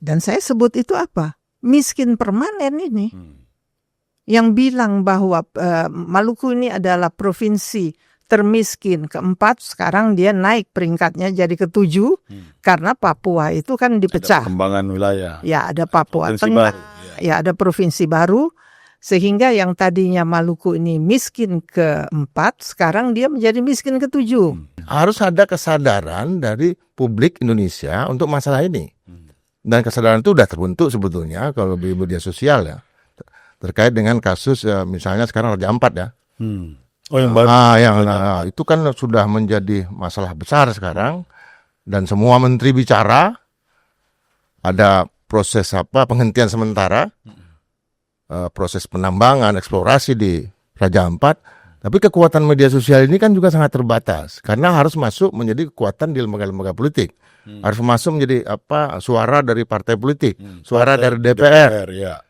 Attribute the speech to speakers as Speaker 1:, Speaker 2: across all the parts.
Speaker 1: Dan saya sebut itu apa? Miskin permanen ini. Yang bilang bahwa Maluku ini adalah provinsi termiskin keempat, sekarang dia naik peringkatnya jadi ke-7 karena Papua itu kan dipecah.
Speaker 2: Ada perkembangan wilayah.
Speaker 1: Ya, ada Papua
Speaker 2: Provinsi
Speaker 1: Tengah,
Speaker 2: baru,
Speaker 1: ya ada provinsi baru. Sehingga yang tadinya Maluku ini miskin ke-4, sekarang dia menjadi miskin ke-7.
Speaker 3: Harus ada kesadaran dari publik Indonesia untuk masalah ini. Dan kesadaran itu sudah terbentuk sebetulnya kalau di media sosial ya. Terkait dengan kasus misalnya sekarang Raja Ampat ya.
Speaker 2: Oh, yang baru.
Speaker 3: Itu kan sudah menjadi masalah besar sekarang. Dan semua menteri bicara, ada proses penghentian sementara. Proses penambangan, eksplorasi di Raja Ampat, tapi kekuatan media sosial ini kan juga sangat terbatas karena harus masuk menjadi kekuatan di lembaga-lembaga politik, harus masuk menjadi suara dari partai politik, suara dari DPR.
Speaker 2: Ya.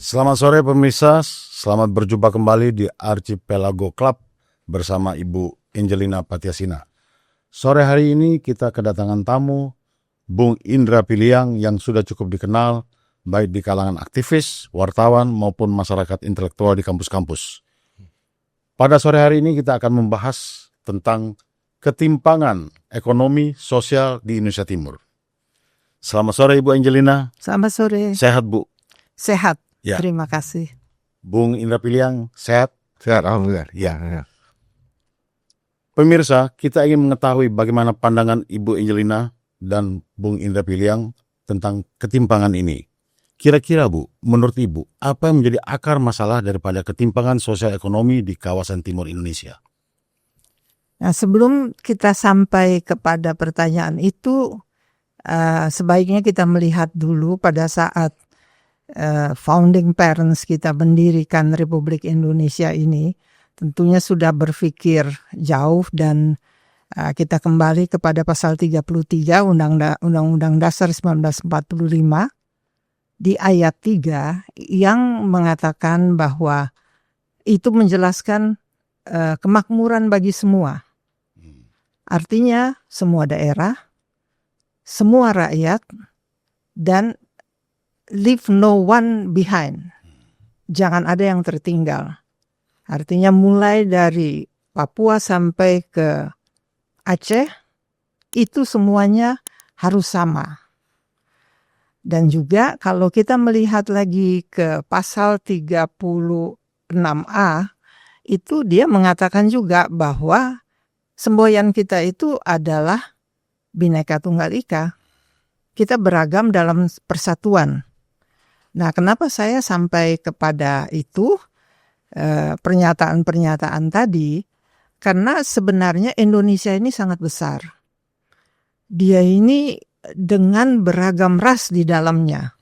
Speaker 2: Selamat sore pemirsa, selamat berjumpa kembali di Archipelago Club bersama Ibu Angelina Patiasina. Sore hari ini kita kedatangan tamu, Bung Indra Piliang yang sudah cukup dikenal baik di kalangan aktivis, wartawan maupun masyarakat intelektual di kampus-kampus. Pada sore hari ini kita akan membahas tentang ketimpangan ekonomi sosial di Indonesia Timur. Selamat sore Ibu Angelina.
Speaker 1: Selamat sore.
Speaker 2: Sehat Bu?
Speaker 1: Sehat,
Speaker 2: Ya.
Speaker 1: terima kasih.
Speaker 2: Bung Indra Piliang, sehat?
Speaker 3: Sehat, alhamdulillah. Ya.
Speaker 2: Pemirsa, kita ingin mengetahui bagaimana pandangan Ibu Angelina dan Bung Indra Piliang tentang ketimpangan ini. Kira-kira Bu, menurut Ibu, apa yang menjadi akar masalah daripada ketimpangan sosial ekonomi di kawasan timur Indonesia?
Speaker 1: Nah, sebelum kita sampai kepada pertanyaan itu, sebaiknya kita melihat dulu pada saat founding parents kita mendirikan Republik Indonesia ini, tentunya sudah berpikir jauh dan kita kembali kepada pasal 33 Undang-Undang Dasar 1945 di ayat 3 yang mengatakan bahwa itu menjelaskan kemakmuran bagi semua. Artinya semua daerah, semua rakyat, dan leave no one behind. Jangan ada yang tertinggal. Artinya mulai dari Papua sampai ke Aceh, itu semuanya harus sama. Dan juga kalau kita melihat lagi ke pasal 36A, itu dia mengatakan juga bahwa semboyan kita itu adalah Bhinneka Tunggal Ika. Kita beragam dalam persatuan. Nah, kenapa saya sampai kepada itu? Pernyataan-pernyataan tadi, karena sebenarnya Indonesia ini sangat besar. Dia ini dengan beragam ras di dalamnya.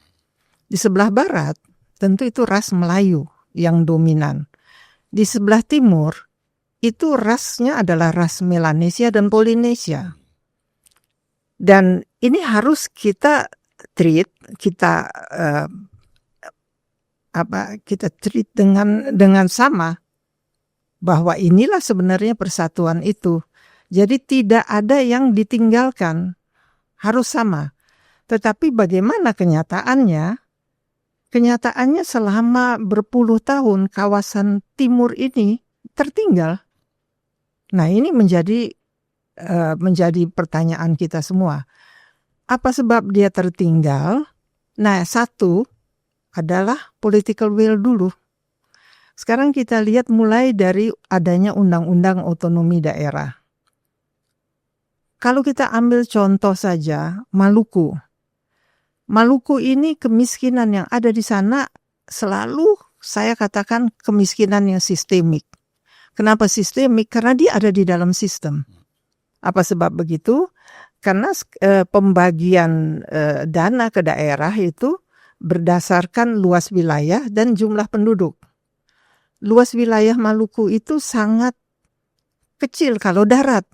Speaker 1: Di sebelah barat, tentu itu ras Melayu yang dominan. Di sebelah timur, itu rasnya adalah ras Melanesia dan Polinesia. Dan ini harus kita treat, kita treat dengan sama, bahwa inilah sebenarnya persatuan itu. Jadi tidak ada yang ditinggalkan, harus sama. Tetapi bagaimana kenyataannya? Kenyataannya selama berpuluh tahun kawasan timur ini tertinggal. Nah, ini menjadi pertanyaan kita semua. Apa sebab dia tertinggal? Nah, satu adalah political will dulu. Sekarang kita lihat mulai dari adanya undang-undang otonomi daerah. Kalau kita ambil contoh saja Maluku. Maluku ini kemiskinan yang ada di sana selalu saya katakan kemiskinan yang sistemik. Kenapa sistemik? Karena dia ada di dalam sistem. Apa sebab begitu? Karena pembagian dana ke daerah itu berdasarkan luas wilayah dan jumlah penduduk. Luas wilayah Maluku itu sangat kecil kalau darat.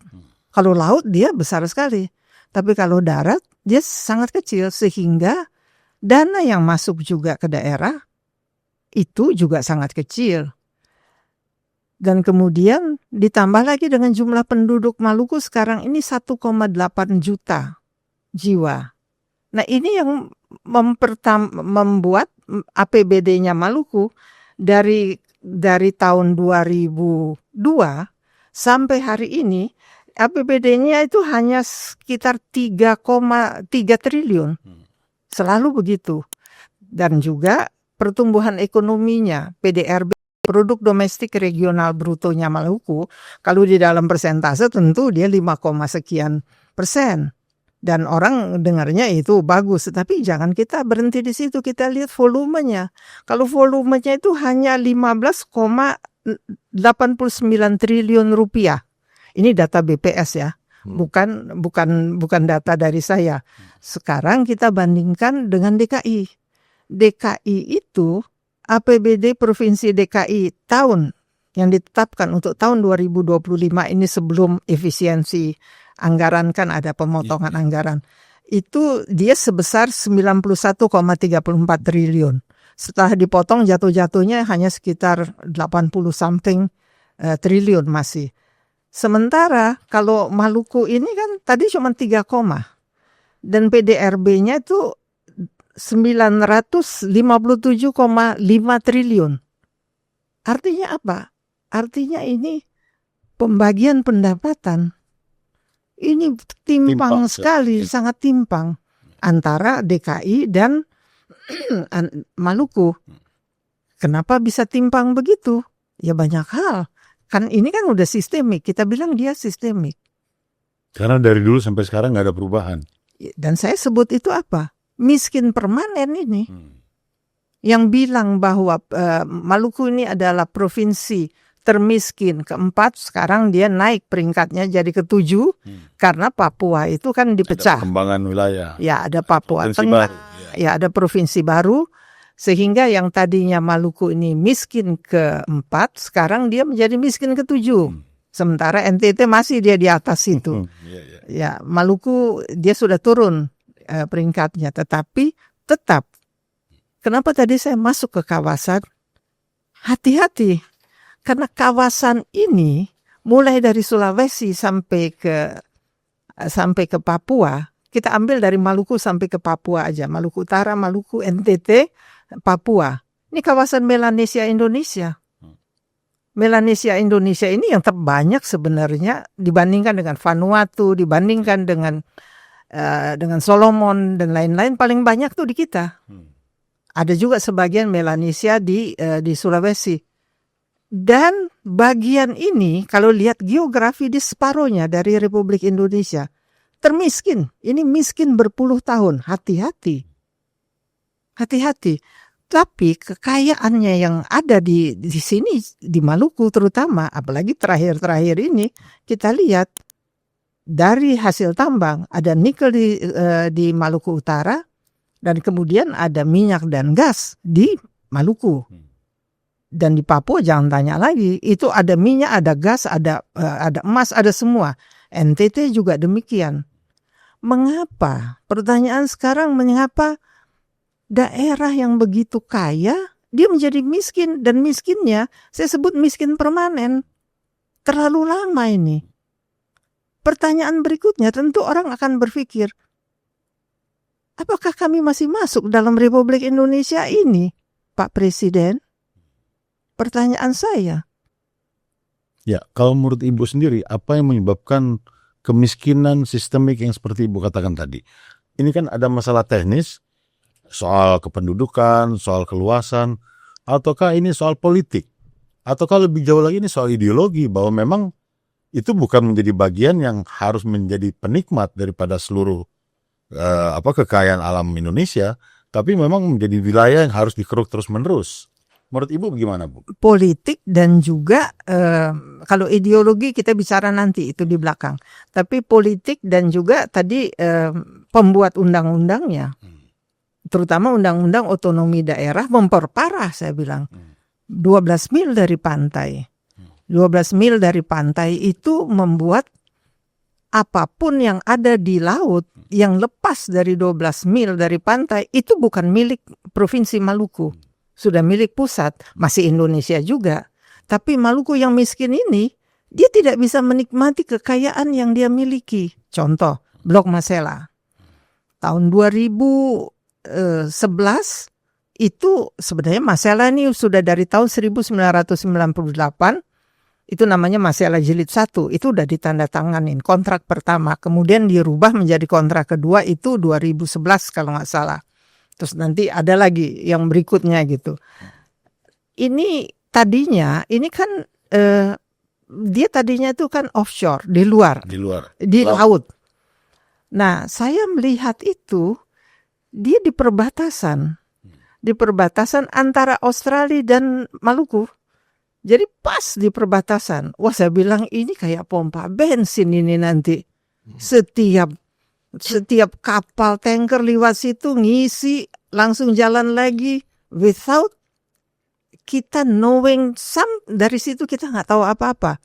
Speaker 1: Kalau laut dia besar sekali. Tapi kalau darat dia sangat kecil sehingga dana yang masuk juga ke daerah itu juga sangat kecil. Dan kemudian ditambah lagi dengan jumlah penduduk Maluku sekarang ini 1,8 juta jiwa. Nah ini yang membuat APBD-nya Maluku dari tahun 2002 sampai hari ini APBD-nya itu hanya sekitar 3,3 triliun. Selalu begitu. Dan juga pertumbuhan ekonominya, PDRB, produk domestik regional brutonya Maluku, kalau di dalam persentase tentu dia 5, sekian persen. Dan orang dengarnya itu bagus, tapi jangan kita berhenti di situ, kita lihat volumenya. Kalau volumenya itu hanya 15,89 triliun rupiah. Ini data BPS ya, bukan data dari saya. Sekarang kita bandingkan dengan DKI. DKI itu APBD Provinsi DKI tahun yang ditetapkan untuk tahun 2025 ini sebelum efisiensi anggaran, kan ada pemotongan anggaran. Itu dia sebesar 91,34 triliun. Setelah dipotong jatuh-jatuhnya hanya sekitar 80 something triliun masih. Sementara kalau Maluku ini kan tadi cuma 3, dan PDRB-nya itu 957,5 triliun. Artinya apa? Artinya ini pembagian pendapatan. Ini timpang sekali, sangat timpang antara DKI dan Maluku. Kenapa bisa timpang begitu? Ya banyak hal. Kan ini kan udah sistemik, kita bilang dia sistemik.
Speaker 2: Karena dari dulu sampai sekarang nggak ada perubahan.
Speaker 1: Dan saya sebut itu apa? Miskin permanen ini. Yang bilang bahwa Maluku ini adalah provinsi termiskin keempat, sekarang dia naik peringkatnya jadi ke-7 karena Papua itu kan dipecah.
Speaker 2: Ada perkembangan wilayah.
Speaker 1: Ya, ada Papua
Speaker 2: Provinsi
Speaker 1: Tengah.
Speaker 2: baru,
Speaker 1: Ya, ada provinsi baru. Sehingga yang tadinya Maluku ini miskin ke-4, sekarang dia menjadi miskin ke-7. Sementara NTT masih dia di atas itu. Ya, Maluku dia sudah turun peringkatnya, tetapi tetap. Kenapa tadi saya masuk ke kawasan? Hati-hati, karena kawasan ini mulai dari Sulawesi sampai ke Papua. Kita ambil dari Maluku sampai ke Papua aja, Maluku Utara, Maluku, NTT, Papua. Ini kawasan Melanesia Indonesia. Melanesia Indonesia ini yang terbanyak sebenarnya dibandingkan dengan Vanuatu, dibandingkan dengan Solomon dan lain-lain, paling banyak tuh di kita. Ada juga sebagian Melanesia di Sulawesi. Dan bagian ini kalau lihat geografi di separuhnya dari Republik Indonesia termiskin. Ini miskin berpuluh tahun. Hati-hati. Hati-hati. Tapi kekayaannya yang ada di sini, di Maluku terutama, apalagi terakhir-terakhir ini, kita lihat dari hasil tambang, ada nikel di Maluku Utara, dan kemudian ada minyak dan gas di Maluku. Dan di Papua jangan tanya lagi, itu ada minyak, ada gas, ada emas, ada semua. NTT juga demikian. Mengapa? Pertanyaan sekarang, mengapa daerah yang begitu kaya, dia menjadi miskin, dan miskinnya saya sebut miskin permanen. Terlalu lama ini. Pertanyaan berikutnya tentu orang akan berpikir, apakah kami masih masuk dalam Republik Indonesia ini, Pak Presiden? Pertanyaan saya.
Speaker 2: Ya, kalau menurut Ibu sendiri, apa yang menyebabkan kemiskinan sistemik yang seperti Ibu katakan tadi? Ini kan ada masalah teknis, soal kependudukan, soal keluasan, ataukah ini soal politik? Ataukah lebih jauh lagi ini soal ideologi, bahwa memang itu bukan menjadi bagian yang harus menjadi penikmat daripada seluruh kekayaan alam Indonesia, tapi memang menjadi wilayah yang harus dikeruk terus-menerus. Menurut Ibu bagaimana, Bu?
Speaker 1: Politik dan juga kalau ideologi kita bicara nanti itu di belakang. Tapi politik dan juga tadi pembuat undang-undangnya. Terutama undang-undang otonomi daerah memperparah, saya bilang. 12 mil dari pantai. 12 mil dari pantai itu membuat apapun yang ada di laut yang lepas dari 12 mil dari pantai itu bukan milik Provinsi Maluku. Sudah milik pusat, masih Indonesia juga. Tapi Maluku yang miskin ini, dia tidak bisa menikmati kekayaan yang dia miliki. Contoh, Blok Masela. Tahun 2011 itu sebenarnya Masela ini sudah dari tahun 1998, itu namanya Masela Jilid 1, itu udah ditandatanganin kontrak pertama, kemudian dirubah menjadi kontrak kedua itu 2011 kalau nggak salah. Terus nanti ada lagi yang berikutnya gitu. Ini tadinya, ini kan dia tadinya itu kan offshore, di luar, di laut. Nah, saya melihat itu, dia di perbatasan antara Australia dan Maluku. Jadi pas di perbatasan. Wah, saya bilang ini kayak pompa bensin ini nanti. Setiap kapal tanker lewat situ ngisi, langsung jalan lagi without kita knowing dari situ kita nggak tahu apa-apa.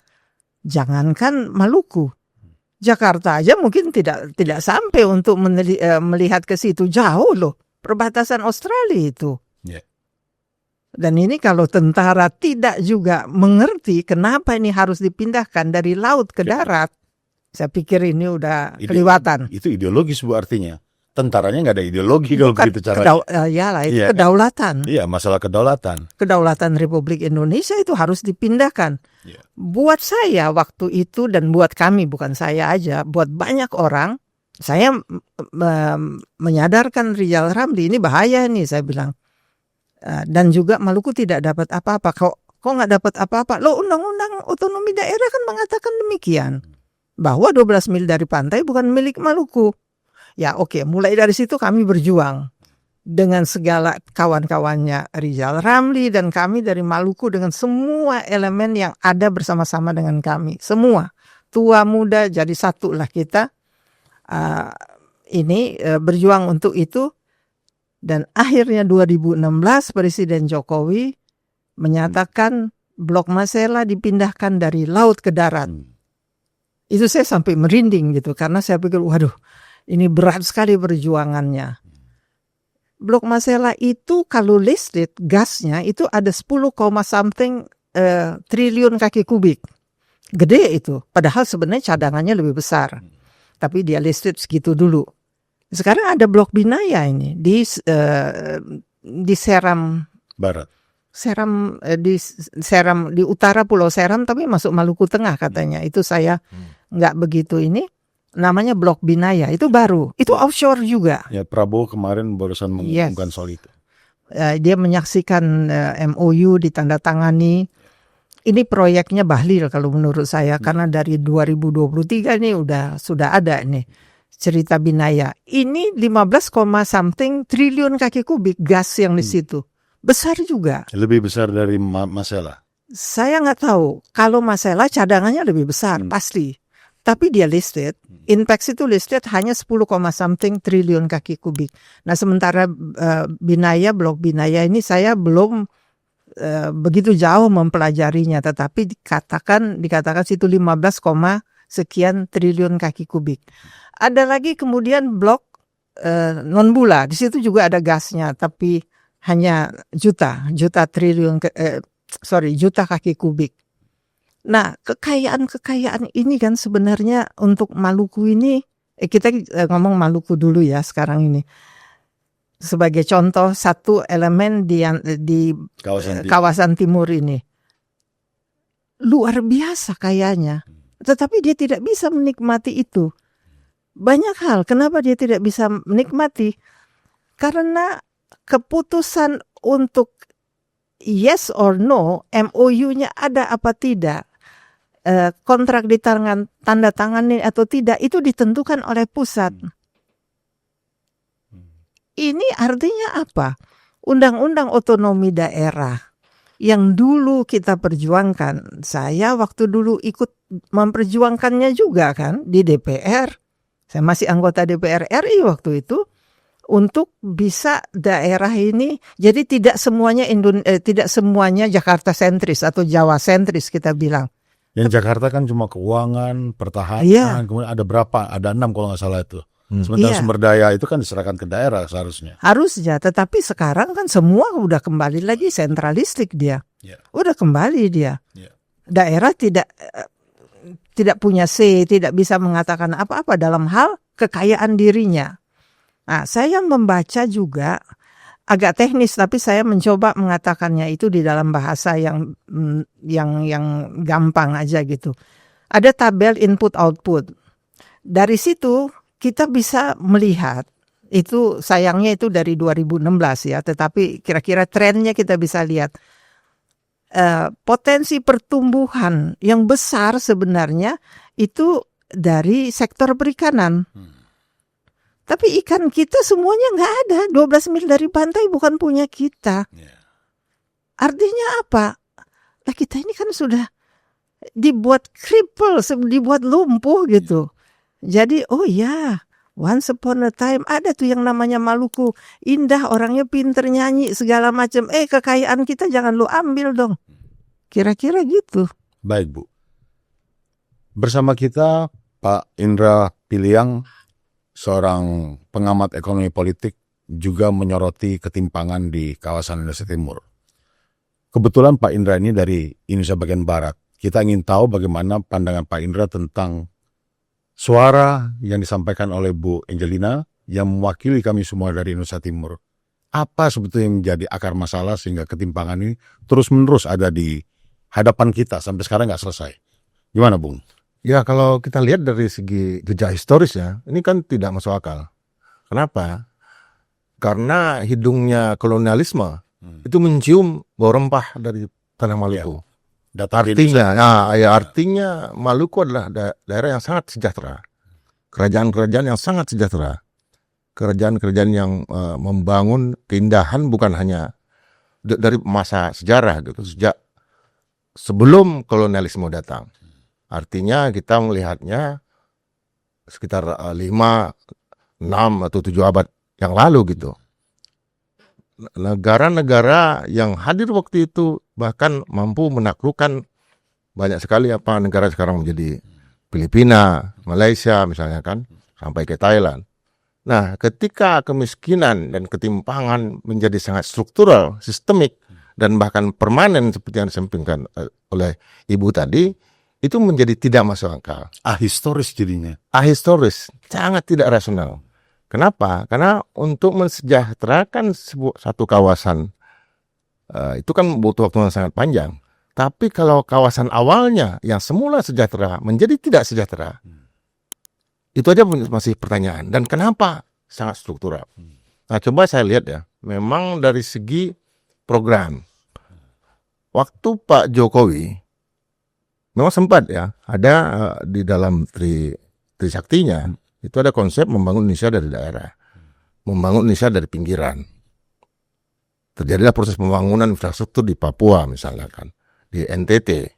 Speaker 1: Jangankan Maluku, Jakarta aja mungkin tidak sampai untuk melihat ke situ, jauh loh perbatasan Australia itu.
Speaker 2: Yeah.
Speaker 1: Dan ini kalau tentara tidak juga mengerti kenapa ini harus dipindahkan dari laut ke darat, saya pikir ini udah kelewatan.
Speaker 2: Itu ideologis Bu artinya. Tentaranya nggak ada ideologi kalau begitu caranya.
Speaker 1: Itu kedaulatan.
Speaker 2: Iya, masalah kedaulatan.
Speaker 1: Kedaulatan Republik Indonesia itu harus dipindahkan.
Speaker 2: Yeah.
Speaker 1: Buat saya waktu itu dan buat kami, bukan saya aja, buat banyak orang, saya menyadarkan Rizal Ramli ini bahaya nih, saya bilang. Dan juga Maluku tidak dapat apa-apa. Kok nggak dapat apa-apa? Loh, undang-undang otonomi daerah kan mengatakan demikian. Bahwa 12 mil dari pantai bukan milik Maluku. Ya oke, mulai dari situ kami berjuang. Dengan segala kawan-kawannya Rizal Ramli dan kami dari Maluku dengan semua elemen yang ada bersama-sama dengan kami. Semua. Tua muda jadi satu lah kita. Berjuang untuk itu. Dan akhirnya 2016 Presiden Jokowi menyatakan Blok Masela dipindahkan dari laut ke darat. Itu saya sampai merinding gitu karena saya pikir waduh ini berat sekali perjuangannya. Blok Masela itu kalau listed gasnya itu ada 10, something triliun kaki kubik. Gede itu. Padahal sebenarnya cadangannya lebih besar. Tapi dia listed segitu dulu. Sekarang ada Blok Binaya ini di Seram
Speaker 2: Barat.
Speaker 1: Di utara Pulau Seram tapi masuk Maluku Tengah katanya. Itu saya nggak begitu ini. Namanya Blok Binaya. Itu baru. Itu offshore juga.
Speaker 2: Ya, Prabowo kemarin barusan mengumumkan soal itu.
Speaker 1: Dia menyaksikan MOU ditandatangani. Ini proyeknya bahlil kalau menurut saya karena dari 2023 ini sudah ada nih. Cerita Binaya. Ini 15, something triliun kaki kubik gas yang di situ. Besar juga.
Speaker 2: Lebih besar dari Masela.
Speaker 1: Saya nggak tahu. Kalau Masela cadangannya lebih besar, pasti. Tapi dia listed. Inpex itu listed hanya 10, something triliun kaki kubik. Nah sementara Binaya, Blok Binaya ini saya belum begitu jauh mempelajarinya. Tetapi dikatakan situ 15, sekian triliun kaki kubik. Ada lagi kemudian blok non-bula, di situ juga ada gasnya, tapi hanya juta kaki kubik. Nah, kekayaan ini kan sebenarnya untuk Maluku ini, kita ngomong Maluku dulu ya sekarang ini. Sebagai contoh satu elemen di kawasan timur ini. Luar biasa kayanya. Tetapi dia tidak bisa menikmati itu. Banyak hal, kenapa dia tidak bisa menikmati? Karena keputusan untuk yes or no, MOU-nya ada apa tidak, kontrak tanda tangani atau tidak, itu ditentukan oleh pusat. Ini artinya apa? Undang-undang otonomi daerah yang dulu kita perjuangkan, saya waktu dulu ikut memperjuangkannya juga kan di DPR. Saya masih anggota DPR RI waktu itu untuk bisa daerah ini jadi tidak semuanya Jakarta sentris atau Jawa sentris kita bilang.
Speaker 2: Yang Jakarta kan cuma keuangan, pertahanan, kemudian ada berapa? Ada 6 kalau nggak salah itu. Sementara sumber daya itu kan diserahkan ke daerah seharusnya.
Speaker 1: Harusnya, tetapi sekarang kan semua udah kembali lagi sentralistik dia. Udah kembali dia.
Speaker 2: Ya.
Speaker 1: Daerah tidak punya tidak bisa mengatakan apa-apa dalam hal kekayaan dirinya. Nah, saya membaca juga agak teknis, tapi saya mencoba mengatakannya itu di dalam bahasa yang gampang aja gitu. Ada tabel input output. Dari situ kita bisa melihat, itu sayangnya itu dari 2016 ya, tetapi kira-kira trennya kita bisa lihat. Potensi pertumbuhan yang besar sebenarnya itu dari sektor perikanan. Tapi ikan kita semuanya nggak ada. 12 mil dari pantai bukan punya kita. Artinya apa? Nah, kita ini kan sudah dibuat cripple, dibuat lumpuh gitu. Jadi, oh ya, once upon a time ada tuh yang namanya Maluku. Indah, orangnya pinter nyanyi, segala macam. Kekayaan kita jangan lu ambil dong. Kira-kira gitu.
Speaker 2: Baik, Bu. Bersama kita Pak Indra Piliang, seorang pengamat ekonomi politik, juga menyoroti ketimpangan di kawasan Indonesia Timur. Kebetulan Pak Indra ini dari Indonesia bagian Barat. Kita ingin tahu bagaimana pandangan Pak Indra tentang suara yang disampaikan oleh Bu Angelina yang mewakili kami semua dari Indonesia Timur. Apa sebetulnya yang menjadi akar masalah sehingga ketimpangan ini terus-menerus ada di hadapan kita sampai sekarang nggak selesai? Gimana, Bung?
Speaker 3: Ya, kalau kita lihat dari segi jejak historis ya, ini kan tidak masuk akal. Kenapa? Karena hidungnya kolonialisme itu mencium bau rempah dari tanah Maluku. Artinya Maluku adalah daerah yang sangat sejahtera. Kerajaan-kerajaan yang sangat sejahtera. Kerajaan-kerajaan yang membangun keindahan bukan hanya dari masa sejarah gitu, sejak sebelum kolonialisme datang. Artinya kita melihatnya sekitar 5, 6 atau 7 abad yang lalu gitu. Negara-negara yang hadir waktu itu bahkan mampu menaklukkan banyak sekali negara sekarang menjadi Filipina, Malaysia misalnya kan, sampai ke Thailand. Nah, ketika kemiskinan dan ketimpangan menjadi sangat struktural, sistemik, dan bahkan permanen seperti yang disampaikan oleh Ibu tadi, itu menjadi tidak masuk akal.
Speaker 2: Ahistoris jadinya.
Speaker 3: Ahistoris, sangat tidak rasional. Kenapa? Karena untuk mensejahterakan satu kawasan, itu kan butuh waktu yang sangat panjang. Tapi kalau kawasan awalnya yang semula sejahtera menjadi tidak sejahtera, itu aja masih pertanyaan. Dan kenapa sangat struktural? Nah, coba saya lihat ya, memang dari segi program. Waktu Pak Jokowi, memang sempat ya, ada di dalam Trisaktinya, itu ada konsep membangun Indonesia dari daerah. Membangun Indonesia dari pinggiran. Terjadilah proses pembangunan infrastruktur di Papua misalnya kan, di NTT,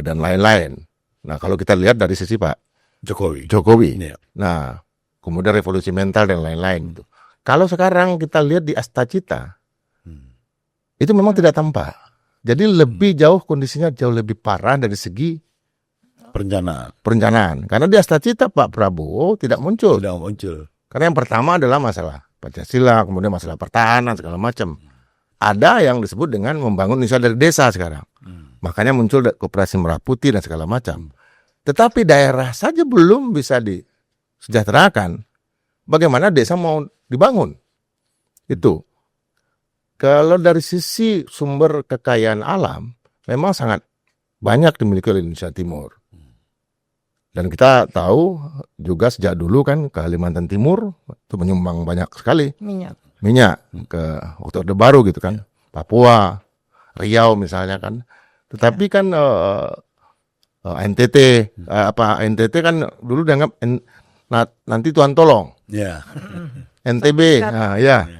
Speaker 3: dan lain-lain. Nah, kalau kita lihat dari sisi Pak Jokowi. Yeah. Nah, kemudian revolusi mental dan lain-lain. Kalau sekarang kita lihat di Astacita, itu memang tidak tampak. Jadi lebih jauh kondisinya jauh lebih parah dari segi perencanaan. Karena di Astacita Pak Prabowo tidak muncul. Karena yang pertama adalah masalah Pancasila, kemudian masalah pertahanan segala macam. Ada yang disebut dengan membangun Indonesia dari desa sekarang. Makanya muncul Koperasi Merah Putih dan segala macam. Tetapi daerah saja belum bisa disejahterakan. Bagaimana desa mau dibangun? Itu. Kalau dari sisi sumber kekayaan alam, memang sangat banyak dimiliki oleh Indonesia Timur. Dan kita tahu juga sejak dulu kan Kalimantan Timur itu menyumbang banyak sekali minyak ke waktu Orde Baru gitu kan. Papua, Riau misalnya kan. Tetapi kan NTT kan dulu dianggap nanti Tuhan tolong. NTB,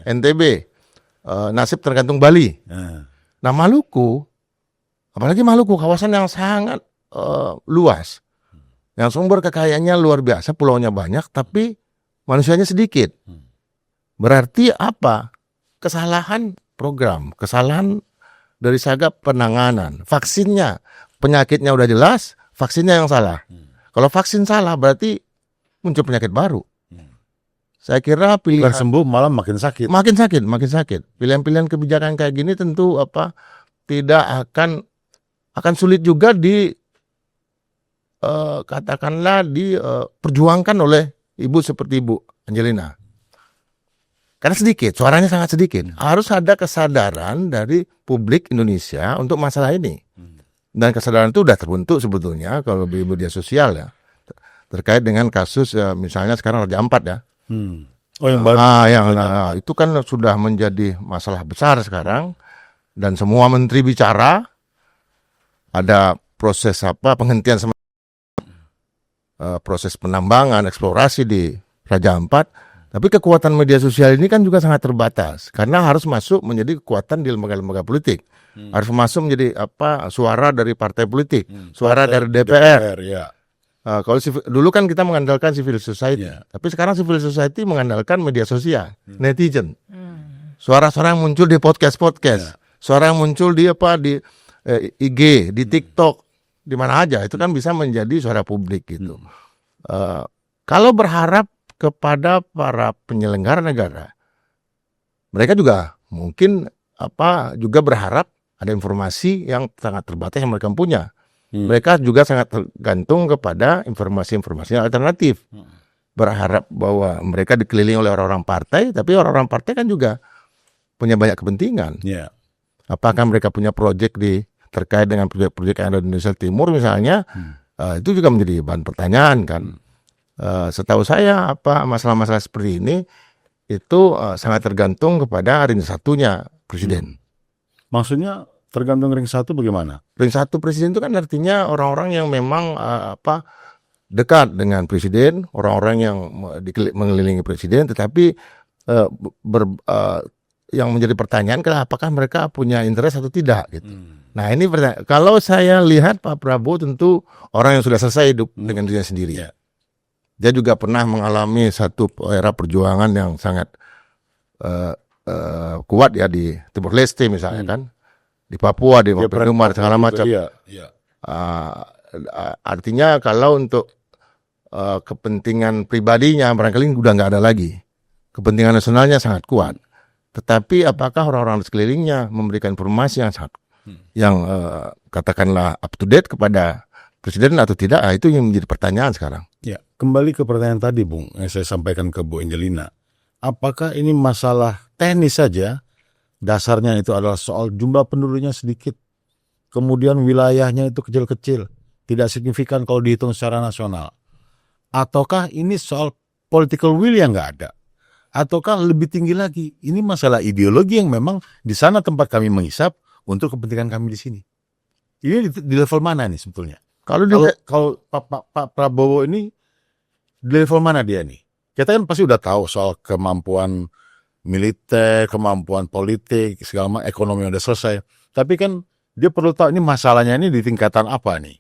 Speaker 3: NTB. Nasib tergantung Bali. Nah, Maluku, apalagi Maluku, kawasan yang sangat luas, yang sumber kekayaannya luar biasa, pulaunya banyak, tapi manusianya sedikit. Berarti apa? Kesalahan program, kesalahan dari sagap penanganan, vaksinnya, penyakitnya udah jelas, vaksinnya yang salah. Kalau vaksin salah, berarti muncul penyakit baru. Saya kira pilihan
Speaker 2: sembuh malah makin sakit.
Speaker 3: Makin sakit. Pilihan-pilihan kebijakan kayak gini tentu tidak akan sulit juga katakanlah diperjuangkan oleh ibu seperti Ibu Angelina. Karena sedikit, suaranya sangat sedikit. Harus ada kesadaran dari publik Indonesia untuk masalah ini. Dan kesadaran itu sudah terbentuk sebetulnya kalau di media sosial ya. Terkait dengan kasus misalnya sekarang Raja Ampat ya.
Speaker 2: Oh yang baru.
Speaker 3: Itu kan sudah menjadi masalah besar sekarang. Dan semua menteri bicara. Ada proses penghentian proses penambangan, eksplorasi di Raja Ampat. Tapi kekuatan media sosial ini kan juga sangat terbatas karena harus masuk menjadi kekuatan di lembaga-lembaga politik, harus masuk menjadi suara dari partai politik, suara dari DPR.
Speaker 2: Ya.
Speaker 3: Kalau dulu kan kita mengandalkan civil society, tapi sekarang civil society mengandalkan media sosial, netizen, suara-suara yang muncul di podcast, suara yang muncul di IG, di TikTok, di mana aja itu kan bisa menjadi suara publik gitu. Kalau berharap kepada para penyelenggara negara, mereka juga mungkin juga berharap ada informasi yang sangat terbatas yang mereka punya. Mereka juga sangat tergantung kepada informasi-informasi alternatif. Berharap bahwa mereka dikelilingi oleh orang-orang partai, tapi orang-orang partai kan juga punya banyak kepentingan. Apakah mereka punya proyek terkait dengan proyek-proyek yang ada di Indonesia Timur misalnya, itu juga menjadi bahan pertanyaan kan. Setahu saya masalah-masalah seperti ini itu sangat tergantung kepada ring satunya presiden.
Speaker 2: Maksudnya tergantung ring satu bagaimana?
Speaker 3: Ring satu presiden itu kan artinya orang-orang yang memang dekat dengan presiden, orang-orang yang mengelilingi presiden, tetapi yang menjadi pertanyaan adalah apakah mereka punya interest atau tidak gitu. Nah ini kalau saya lihat Pak Prabowo tentu orang yang sudah selesai hidup dengan dirinya sendiri. Dia juga pernah mengalami satu era perjuangan yang sangat kuat ya di Timor Leste misalnya kan, di Papua, di Myanmar segala macam. Artinya kalau untuk kepentingan pribadinya barangkali udah nggak ada lagi, kepentingan nasionalnya sangat kuat. Tetapi apakah orang-orang di sekelilingnya memberikan informasi yang sangat, katakanlah up to date kepada presiden atau tidak? Itu yang menjadi pertanyaan sekarang.
Speaker 2: Ya, kembali ke pertanyaan tadi, Bung, yang saya sampaikan ke Bu Angelina. Apakah ini masalah teknis saja? Dasarnya itu adalah soal jumlah penduduknya sedikit. Kemudian wilayahnya itu kecil-kecil. Tidak signifikan kalau dihitung secara nasional. Ataukah ini soal political will yang nggak ada? Ataukah lebih tinggi lagi? Ini masalah ideologi yang memang di sana tempat kami menghisap untuk kepentingan kami di sini. Ini di level mana nih sebetulnya? Kalau Pak Prabowo ini di level mana dia nih? Kita kan pasti udah tahu soal kemampuan militer, kemampuan politik, segala macam, ekonomi udah selesai. Tapi kan dia perlu tahu ini masalahnya ini di tingkatan apa nih?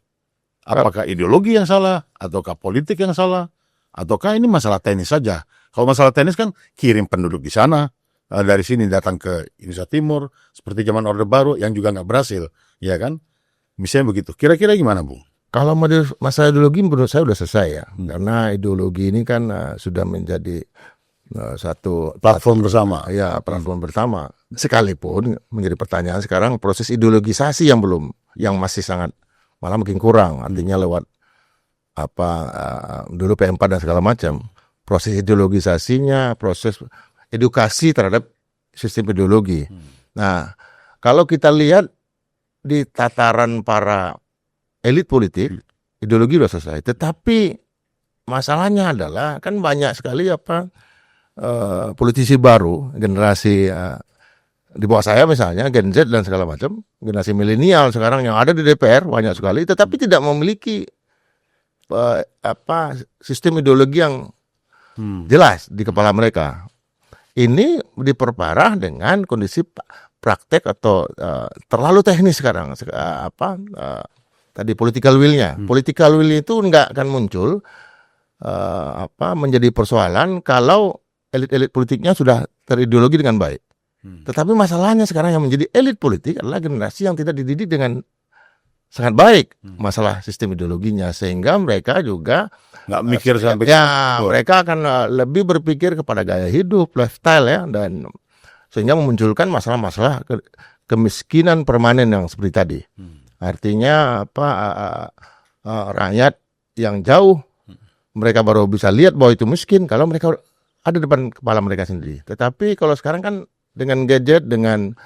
Speaker 2: Apakah ideologi yang salah, ataukah politik yang salah, ataukah ini masalah teknis saja? Kalau masalah teknis kan kirim penduduk di sana, dari sini datang ke Indonesia Timur, seperti zaman Orde Baru yang juga nggak berhasil, ya kan? Misalnya begitu. Kira-kira gimana, Bu?
Speaker 3: Kalau masalah ideologi menurut saya sudah selesai ya, karena ideologi ini kan sudah menjadi satu
Speaker 2: platform bersama.
Speaker 3: Ya, platform bersama. Sekalipun menjadi pertanyaan sekarang proses ideologisasi yang masih sangat malah makin kurang. Artinya lewat dulu P4 dan segala macam. Proses ideologisasinya, proses edukasi terhadap sistem ideologi. Nah, kalau kita lihat di tataran para elit politik, ideologi sudah selesai. Tetapi masalahnya adalah kan banyak sekali politisi baru, generasi di bawah saya misalnya, Gen Z dan segala macam, generasi milenial sekarang yang ada di DPR banyak sekali, tetapi tidak memiliki sistem ideologi yang jelas di kepala mereka. Ini diperparah dengan kondisi praktek atau terlalu teknis sekarang. Tadi political will-nya. Political will itu nggak akan muncul menjadi persoalan kalau elit-elit politiknya sudah terideologi dengan baik. Tetapi masalahnya sekarang yang menjadi elit politik adalah generasi yang tidak dididik dengan sangat baik masalah sistem ideologinya, sehingga mereka juga
Speaker 2: nggak mikir sampai
Speaker 3: mereka akan lebih berpikir kepada gaya hidup, lifestyle ya, dan sehingga memunculkan masalah-masalah kemiskinan permanen yang seperti tadi. Artinya rakyat yang jauh mereka baru bisa lihat bahwa itu miskin kalau mereka ada depan kepala mereka sendiri. Tetapi kalau sekarang kan dengan gadget, dengan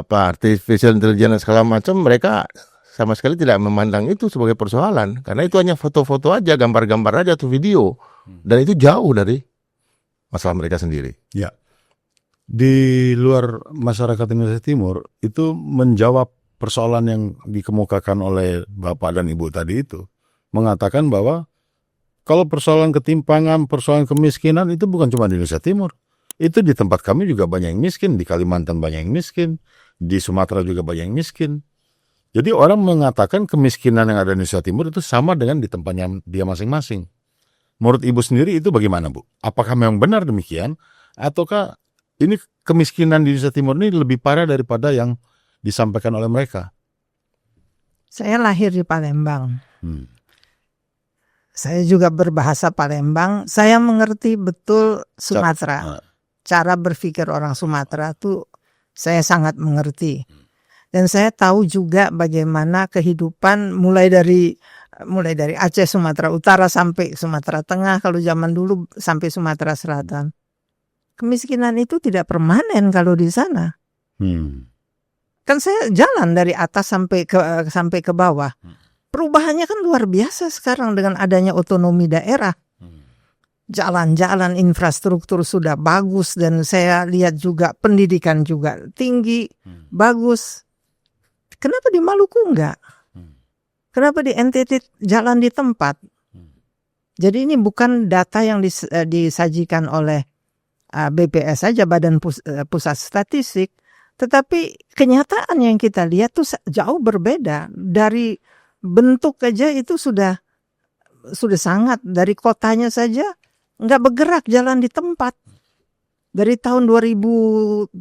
Speaker 3: artificial intelligence dan segala macam, mereka sama sekali tidak memandang itu sebagai persoalan karena itu hanya foto-foto aja, gambar-gambar aja atau video, dan itu jauh dari masalah mereka sendiri.
Speaker 2: Ya, di luar masyarakat Indonesia Timur itu menjawab persoalan yang dikemukakan oleh Bapak dan Ibu tadi itu, mengatakan bahwa kalau persoalan ketimpangan, persoalan kemiskinan itu bukan cuma di Indonesia Timur. Itu di tempat kami juga banyak yang miskin, di Kalimantan banyak yang miskin, di Sumatera juga banyak yang miskin. Jadi orang mengatakan kemiskinan yang ada di Indonesia Timur itu sama dengan di tempatnya dia masing-masing. Menurut Ibu sendiri itu bagaimana, Bu? Apakah memang benar demikian? Ataukah ini kemiskinan di Indonesia Timur ini lebih parah daripada yang disampaikan oleh mereka?
Speaker 1: Saya lahir di Palembang. Saya juga berbahasa Palembang. Saya mengerti betul Sumatera. Cara berpikir orang Sumatera itu saya sangat mengerti. Dan saya tahu juga bagaimana kehidupan mulai dari Aceh, Sumatera Utara sampai Sumatera Tengah, kalau zaman dulu sampai Sumatera Selatan. Kemiskinan itu tidak permanen kalau di sana. Kan saya jalan dari atas sampai ke bawah. Perubahannya kan luar biasa sekarang dengan adanya otonomi daerah. Jalan-jalan, infrastruktur sudah bagus, dan saya lihat juga pendidikan juga tinggi, bagus. Kenapa di Maluku enggak? Kenapa di NTT jalan di tempat? Jadi ini bukan data yang disajikan oleh BPS saja, Badan Pusat Statistik, tetapi kenyataan yang kita lihat tuh jauh berbeda. Dari bentuk aja itu sudah sangat, dari kotanya saja nggak bergerak, jalan di tempat. Dari tahun 2002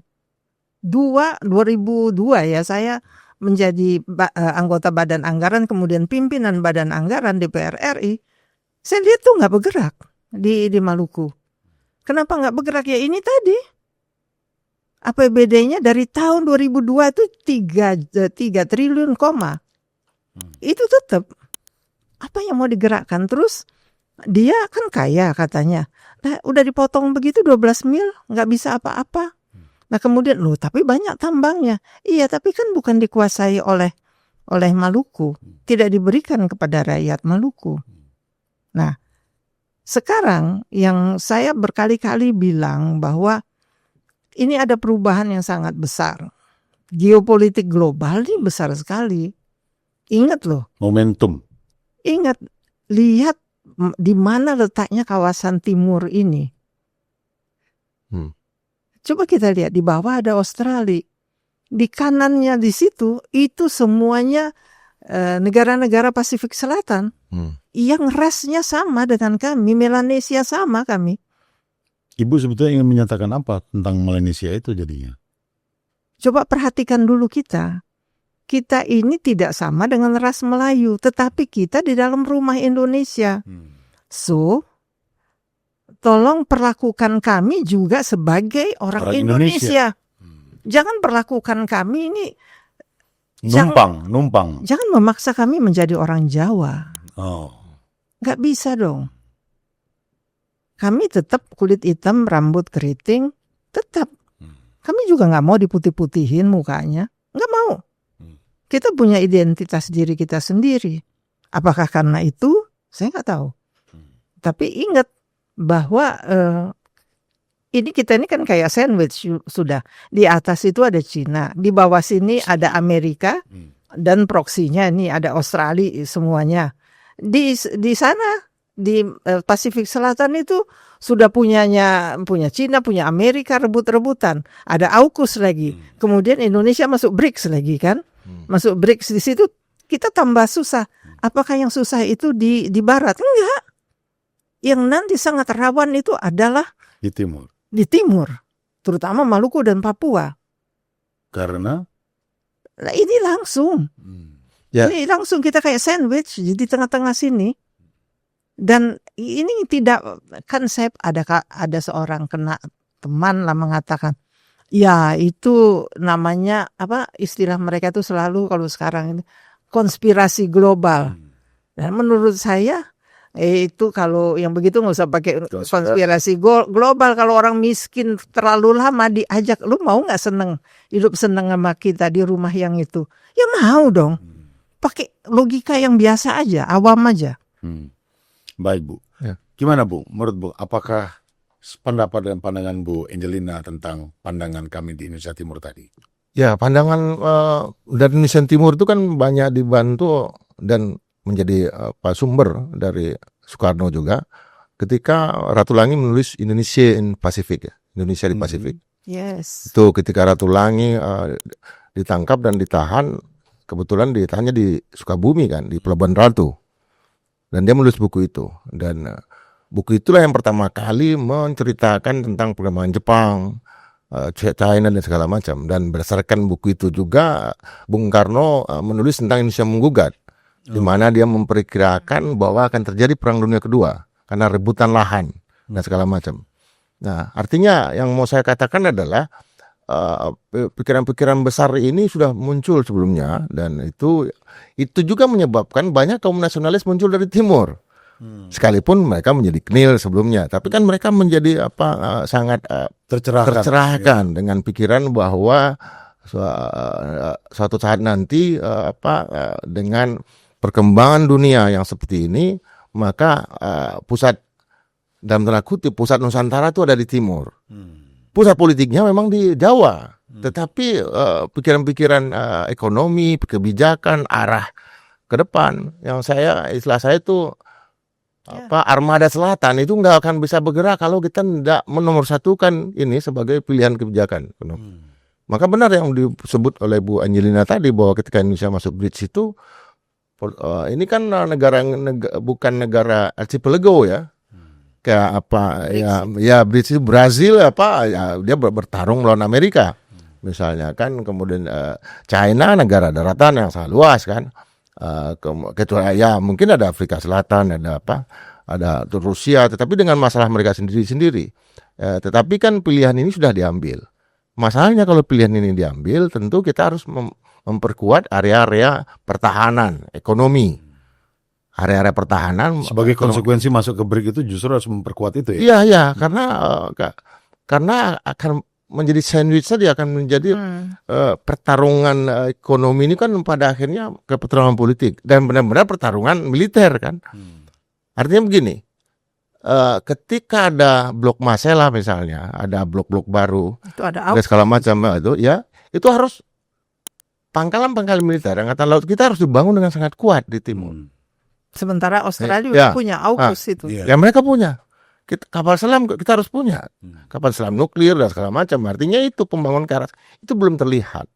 Speaker 1: ya saya menjadi anggota Badan Anggaran, kemudian pimpinan Badan Anggaran DPR RI. Saya lihat tuh nggak bergerak di Maluku. Kenapa nggak bergerak? Ya ini tadi. APBD-nya dari tahun 2002 itu 3 triliun koma. Itu tetap. Apa yang mau digerakkan? Terus dia kan kaya katanya. Nah, udah dipotong begitu 12 mil, nggak bisa apa-apa. Nah kemudian, tapi banyak tambangnya. Iya, tapi kan bukan dikuasai oleh Maluku. Tidak diberikan kepada rakyat Maluku. Nah, sekarang yang saya berkali-kali bilang bahwa ini ada perubahan yang sangat besar. Geopolitik global ini besar sekali. Ingat loh.
Speaker 2: Momentum.
Speaker 1: Ingat, lihat di mana letaknya kawasan timur ini. Coba kita lihat, di bawah ada Australia. Di kanannya di situ, itu semuanya negara-negara Pasifik Selatan. Yang rasnya sama dengan kami, Melanesia sama kami.
Speaker 2: Ibu sebetulnya ingin menyatakan apa tentang Melanesia itu jadinya?
Speaker 1: Coba perhatikan dulu kita. Kita ini tidak sama dengan ras Melayu, tetapi kita di dalam rumah Indonesia. So, tolong perlakukan kami juga sebagai orang Indonesia. Jangan perlakukan kami ini
Speaker 2: numpang.
Speaker 1: Jangan memaksa kami menjadi orang Jawa. Gak bisa dong. Kami tetap kulit hitam, rambut keriting, tetap. Kami juga gak mau diputih-putihin mukanya. Gak mau. Kita punya identitas diri kita sendiri. Apakah karena itu? Saya gak tahu. Tapi ingat bahwa kita ini kan kayak sandwich sudah. Di atas itu ada Cina, di bawah sini ada Amerika, dan proksinya ini ada Australia semuanya. Di sana di Pasifik Selatan itu sudah punya Cina, punya Amerika, rebut-rebutan. Ada AUKUS lagi. Kemudian Indonesia masuk BRICS lagi kan? Masuk BRICS, di situ kita tambah susah. Apakah yang susah itu di barat? Enggak. Yang nanti sangat rawan itu adalah
Speaker 2: di timur.
Speaker 1: Di timur, terutama Maluku dan Papua.
Speaker 2: Karena?
Speaker 1: Nah, ini langsung. Ini langsung kita kayak sandwich di tengah-tengah sini. Dan ini tidak, kan saya ada seorang teman lah mengatakan, Ya, itu namanya apa? Istilah mereka tuh selalu kalau sekarang ini konspirasi global. Dan menurut saya itu kalau yang begitu nggak usah pakai konspirasi global. Kalau orang miskin terlalu lama diajak, lu mau nggak hidup seneng sama kita di rumah yang itu? Ya mau dong. Pakai logika yang biasa aja, awam aja.
Speaker 2: Baik Bu.
Speaker 3: Ya.
Speaker 2: Gimana Bu? Menurut Bu, apakah pendapat dan pandangan Bu Angelina tentang pandangan kami di Indonesia Timur tadi?
Speaker 3: Ya, pandangan dari Indonesia Timur itu kan banyak dibantu dan menjadi sumber dari Soekarno juga ketika Ratu Langi menulis Indonesia in Pacific, ya, Indonesia di Pasifik.
Speaker 1: Yes.
Speaker 3: Itu ketika Ratu Langi ditangkap dan ditahan, kebetulan ditahannya di Sukabumi kan, di Pelabuhan Ratu. Dan dia menulis buku itu. Dan buku itulah yang pertama kali menceritakan tentang perkembangan Jepang, China dan segala macam. Dan berdasarkan buku itu juga Bung Karno menulis tentang Indonesia Menggugat, di mana dia memperkirakan bahwa akan terjadi Perang Dunia Kedua karena rebutan lahan dan segala macam. Nah, artinya yang mau saya katakan adalah pikiran-pikiran besar ini sudah muncul sebelumnya, dan itu juga menyebabkan banyak kaum nasionalis muncul dari timur. Sekalipun mereka menjadi knil sebelumnya, tapi kan mereka menjadi sangat tercerahkan dengan pikiran bahwa suatu saat nanti dengan perkembangan dunia yang seperti ini, maka pusat, dalam tanda kutip, pusat Nusantara itu ada di timur. Pusat politiknya memang di Jawa, tetapi pikiran-pikiran ekonomi, kebijakan, arah ke depan, yang istilah saya itu armada selatan itu nggak akan bisa bergerak kalau kita tidak menomorsatukan ini sebagai pilihan kebijakan. Maka benar yang disebut oleh Bu Angelina tadi bahwa ketika Indonesia masuk BRICS itu ini kan bukan negara archipelago ya. Kayak BRICS itu Brazil dia bertarung melawan Amerika misalnya kan, kemudian China negara daratan yang sangat luas kan, kecuali mungkin ada Afrika Selatan, ada Rusia, tetapi dengan masalah mereka sendiri-sendiri. Tetapi kan pilihan ini sudah diambil. Masalahnya kalau pilihan ini diambil, tentu kita harus memperkuat area-area pertahanan ekonomi. Area-area pertahanan
Speaker 2: sebagai konsekuensi masuk ke BRICS itu justru harus memperkuat itu ya.
Speaker 3: Iya, karena akan menjadi sandwich saja, akan menjadi pertarungan ekonomi ini kan pada akhirnya ke pertarungan politik dan benar-benar pertarungan militer kan. Artinya begini, ketika ada blok Masela misalnya, ada blok-blok baru,
Speaker 1: itu ada
Speaker 3: dan segala macam itu harus pangkalan-pangkalan militer angkatan laut kita harus dibangun dengan sangat kuat di timur.
Speaker 1: Sementara Australia punya AUKUS itu.
Speaker 3: Ya mereka punya. Kapal selam kita harus punya. Kapal selam nuklir dan segala macam. Artinya itu pembangunan ke arah itu belum terlihat.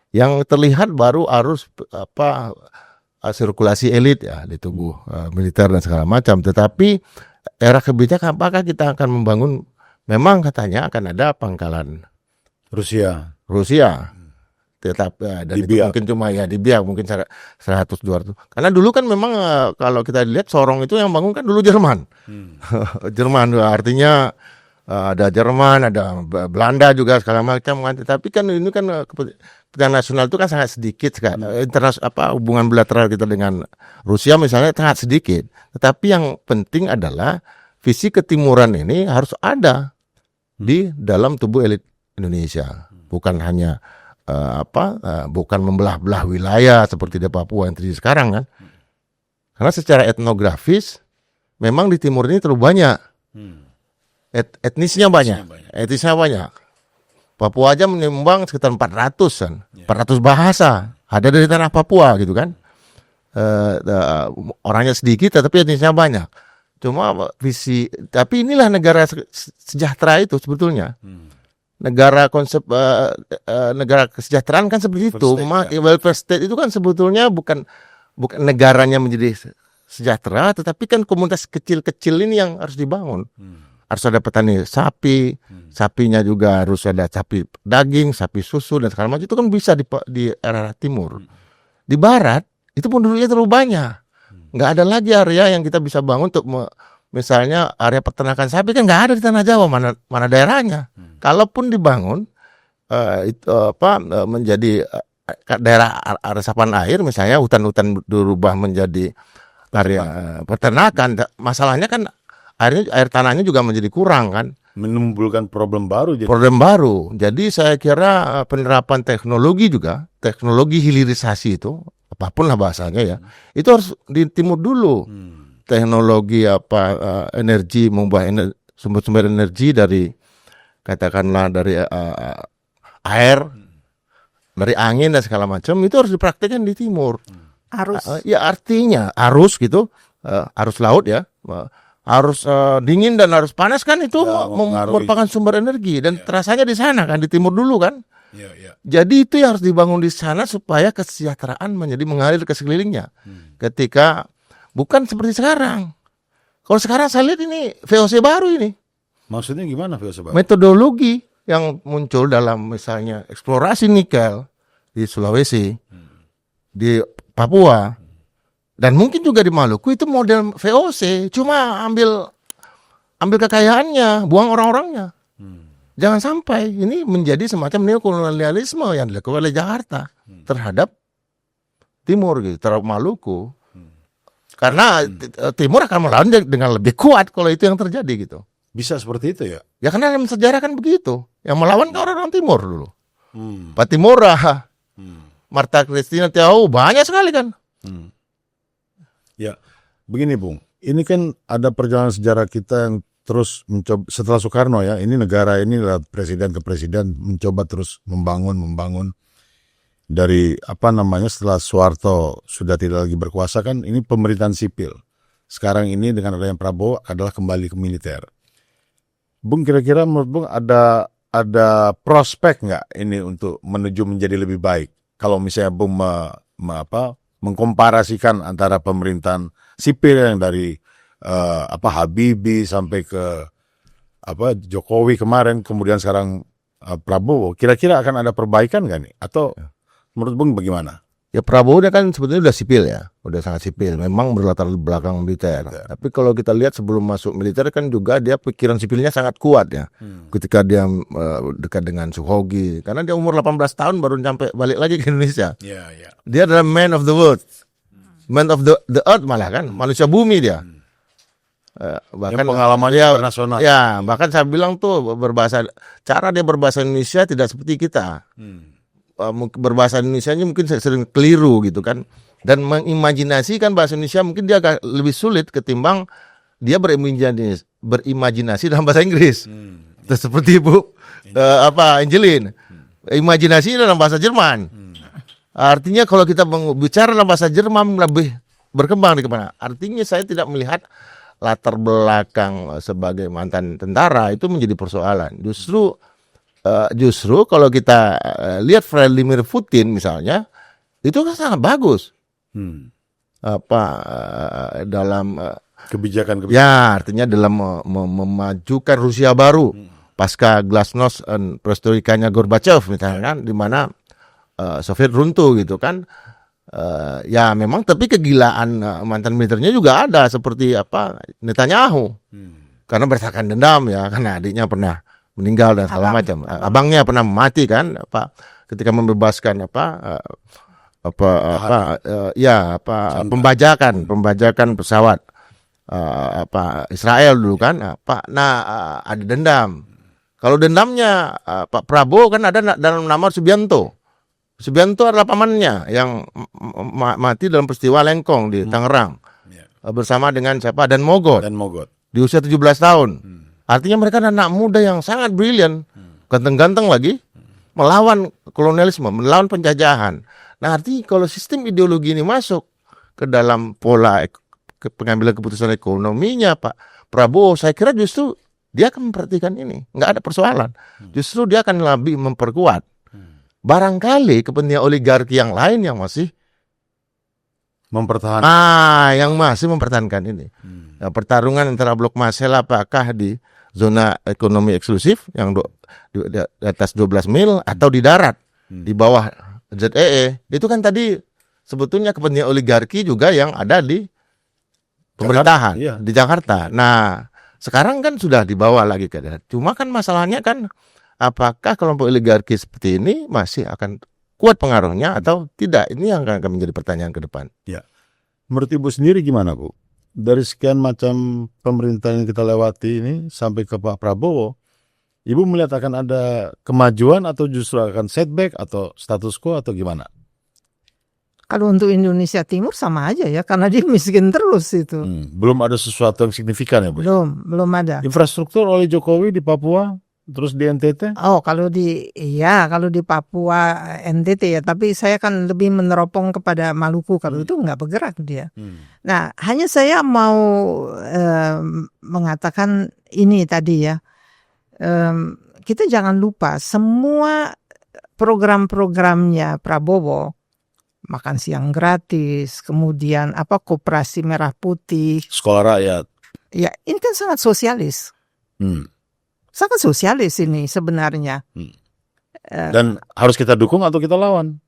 Speaker 3: Yang terlihat baru arus sirkulasi elit ya di tubuh militer dan segala macam. Tetapi era kebijakan apakah kita akan membangun? Memang katanya akan ada pangkalan Rusia. Tetapi dan itu mungkin cuma di Biak mungkin 100-200. Karena dulu kan memang kalau kita lihat Sorong itu yang bangun kan dulu Jerman. Jerman artinya ada Jerman, ada Belanda juga segala macam kan. Tetapi kan ini kan kepentingan nasional itu kan sangat sedikit kan. Hubungan bilateral kita dengan Rusia misalnya sangat sedikit. Tetapi yang penting adalah visi ketimuran ini harus ada di dalam tubuh elit Indonesia. Bukan hanya bukan membelah-belah wilayah seperti di Papua yang terjadi sekarang kan. Karena secara etnografis memang di timur ini terlalu banyak. Etnisnya banyak. Papua aja menyumbang sekitar 400 bahasa ada dari tanah Papua gitu kan. Orangnya sedikit tapi etnisnya banyak. Cuma tapi inilah negara sejahtera itu sebetulnya. Negara negara kesejahteraan kan seperti itu. Welfare state itu kan sebetulnya bukan negaranya menjadi sejahtera, tetapi kan komunitas kecil-kecil ini yang harus dibangun. Harus ada petani sapi, sapinya juga harus ada sapi daging, sapi susu dan segala macam. Itu kan bisa di area timur. Di barat itu penduduknya terlalu banyak. Nggak ada lagi area yang kita bisa bangun untuk misalnya area peternakan sapi kan nggak ada di Tanah Jawa, mana daerahnya. Kalaupun dibangun menjadi daerah resapan air, misalnya hutan-hutan berubah menjadi area peternakan. Masalahnya kan air tanahnya juga menjadi kurang kan.
Speaker 2: Menimbulkan problem baru.
Speaker 3: Jadi saya kira penerapan teknologi juga, teknologi hilirisasi itu, apapun lah bahasanya ya, itu harus di timur dulu. Teknologi energi, mengubah sumber-sumber energi dari, katakanlah dari air, dari angin dan segala macam, itu harus dipraktekkan di timur.
Speaker 1: Arus.
Speaker 3: Ya artinya arus gitu, arus laut ya, arus dingin dan arus panas kan itu merupakan sumber energi dan terasanya di sana kan, di timur dulu kan. Jadi itu yang harus dibangun di sana supaya kesejahteraan mengalir ke sekelilingnya. Ketika bukan seperti sekarang. Kalau sekarang saya lihat ini VOC baru ini.
Speaker 2: Maksudnya gimana VOC baru?
Speaker 3: Metodologi yang muncul dalam misalnya eksplorasi nikel di Sulawesi, di Papua, dan mungkin juga di Maluku, itu model VOC, cuma ambil kekayaannya, buang orang-orangnya. Jangan sampai ini menjadi semacam neokolonialisme yang dilakukan oleh Jakarta terhadap Timur gitu, terhadap Maluku. Karena Timur akan melawan dengan lebih kuat kalau itu yang terjadi gitu.
Speaker 2: Bisa seperti itu ya?
Speaker 3: Ya karena dalam sejarah kan begitu. Yang melawan kan orang Timur dulu. Patimura, Marta Christina Tiao, banyak sekali kan.
Speaker 2: Ya, begini Bung. Ini kan ada perjalanan sejarah kita yang terus mencoba, setelah Soekarno ya, ini negara ini lewat presiden ke presiden mencoba terus membangun. Dari setelah Soeharto sudah tidak lagi berkuasa kan, ini pemerintahan sipil. Sekarang ini dengan adanya Prabowo adalah kembali ke militer. Bung, kira-kira menurut Bung ada prospek nggak ini untuk menuju menjadi lebih baik? Kalau misalnya Bung mengkomparasikan antara pemerintahan sipil yang dari Habibie sampai ke Jokowi kemarin, kemudian sekarang Prabowo, kira-kira akan ada perbaikan nggak nih? Atau menurut Bung bagaimana?
Speaker 3: Ya Prabowo dia kan sebetulnya udah sipil ya, udah sangat sipil. Memang berlatar belakang militer. Tapi kalau kita lihat sebelum masuk militer kan juga dia pikiran sipilnya sangat kuat ya. Ketika dia dekat dengan Suhogi, karena dia umur 18 tahun baru sampai balik lagi ke Indonesia. Dia adalah man of the world, man of the earth malah kan, manusia bumi dia. Bahkan
Speaker 2: pengalamannya internasional.
Speaker 3: Ya, bahkan saya bilang tuh cara dia berbahasa Indonesia tidak seperti kita. Berbahasa Indonesia mungkin sering keliru gitu kan, dan mengimajinasikan bahasa Indonesia mungkin dia agak lebih sulit ketimbang dia berimajinasi dalam bahasa Inggris. Seperti Ibu Angelin, imajinasi dalam bahasa Jerman. Artinya kalau kita bicara dalam bahasa Jerman lebih berkembang di kemana? Artinya saya tidak melihat latar belakang sebagai mantan tentara itu menjadi persoalan. Justru kalau kita lihat Vladimir Putin misalnya, itu kan sangat bagus. Dalam
Speaker 2: kebijakan.
Speaker 3: Ya, artinya dalam memajukan Rusia baru pasca Glasnost dan perestroikanya Gorbachev misalnya kan, di mana Soviet runtuh gitu kan. Ya memang, tapi kegilaan mantan militernya juga ada seperti Netanyahu. Karena berdasarkan dendam ya, karena adiknya pernah meninggal dan segala macam. Abangnya pernah mati kan, ketika membebaskan pembajakan pesawat Israel dulu kan. Ada dendam. Kalau dendamnya Pak Prabowo kan ada dalam nama Subianto. Subianto adalah pamannya yang mati dalam peristiwa Lengkong di Tangerang bersama dengan Dan Mogot di usia 17 tahun. Artinya mereka anak muda yang sangat brilian, ganteng-ganteng lagi, melawan kolonialisme, melawan penjajahan. Nah, artinya kalau sistem ideologi ini masuk ke dalam pola pengambilan keputusan ekonominya Pak Prabowo, saya kira justru dia akan memperhatikan ini. Nggak ada persoalan. Justru dia akan lebih memperkuat. Barangkali kepentingan oligarki yang lain yang masih mempertahankan ini. Nah, pertarungan antara blok Marshall apakah di zona ekonomi eksklusif yang di atas 12 mil atau di darat di bawah ZEE, itu kan tadi sebetulnya kepentingan oligarki juga yang ada di pemerintahan di Jakarta. Nah, sekarang kan sudah dibawa lagi ke darat. Cuma kan masalahnya kan apakah kelompok oligarki seperti ini masih akan kuat pengaruhnya atau tidak? Ini yang akan menjadi pertanyaan ke depan.
Speaker 2: Menurut Ibu sendiri gimana, Bu? Dari sekian macam pemerintahan yang kita lewati ini sampai ke Pak Prabowo, Ibu melihat akan ada kemajuan atau justru akan setback atau status quo atau gimana?
Speaker 1: Kalau untuk Indonesia Timur sama aja ya, karena dia miskin terus itu.
Speaker 2: Belum ada sesuatu yang signifikan ya, Bu?
Speaker 1: Belum ada.
Speaker 2: Infrastruktur oleh Jokowi di Papua, terus di NTT?
Speaker 1: Oh, kalau di Papua, NTT ya, tapi saya kan lebih meneropong kepada Maluku, kalau itu nggak bergerak dia. Nah, hanya saya mau mengatakan ini tadi ya, kita jangan lupa semua program-programnya Prabowo, makan siang gratis, kemudian koperasi merah putih,
Speaker 2: Sekolah rakyat.
Speaker 1: ya ini kan sangat sosialis. Sangat sosialis ini sebenarnya.
Speaker 2: Dan harus kita dukung atau kita lawan?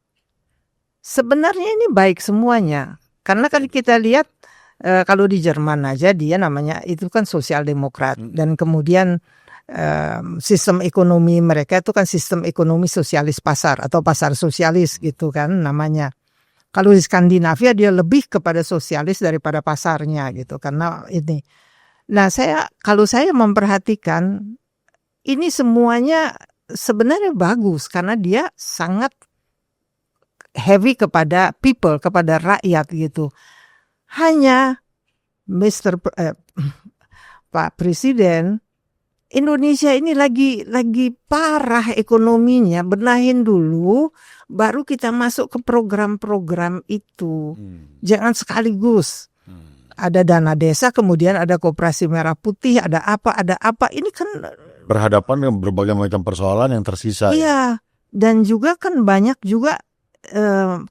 Speaker 1: Sebenarnya ini baik semuanya. Karena kan kita lihat kalau di Jerman aja dia namanya itu kan sosial demokrat. Dan kemudian sistem ekonomi mereka itu kan sistem ekonomi sosialis pasar atau pasar sosialis gitu kan namanya. Kalau di Skandinavia dia lebih kepada sosialis daripada pasarnya gitu karena ini. Nah kalau saya memperhatikan ini semuanya sebenarnya bagus karena dia sangat heavy kepada people, kepada rakyat gitu. Hanya Pak Presiden, Indonesia ini lagi parah ekonominya, benahin dulu, baru kita masuk ke program-program itu. Jangan sekaligus. Ada dana desa, kemudian ada koperasi merah putih, ada apa. Ini kan
Speaker 2: berhadapan dengan berbagai macam persoalan yang tersisa.
Speaker 1: Iya, dan juga kan banyak juga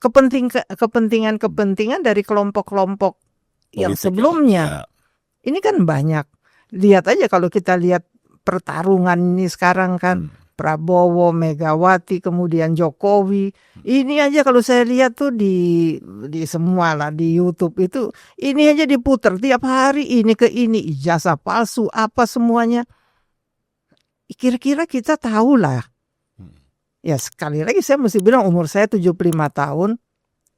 Speaker 1: kepentingan dari kelompok-kelompok yang sebelumnya.
Speaker 2: Ya.
Speaker 1: Ini kan banyak. Lihat aja kalau kita lihat pertarungan ini sekarang kan Prabowo, Megawati, kemudian Jokowi. Ini aja kalau saya lihat tuh di semua lah di YouTube itu, ini aja diputar tiap hari ini ke ini, ijazah palsu apa semuanya. Kira-kira kita tahu lah. Ya sekali lagi saya mesti bilang umur saya 75 tahun.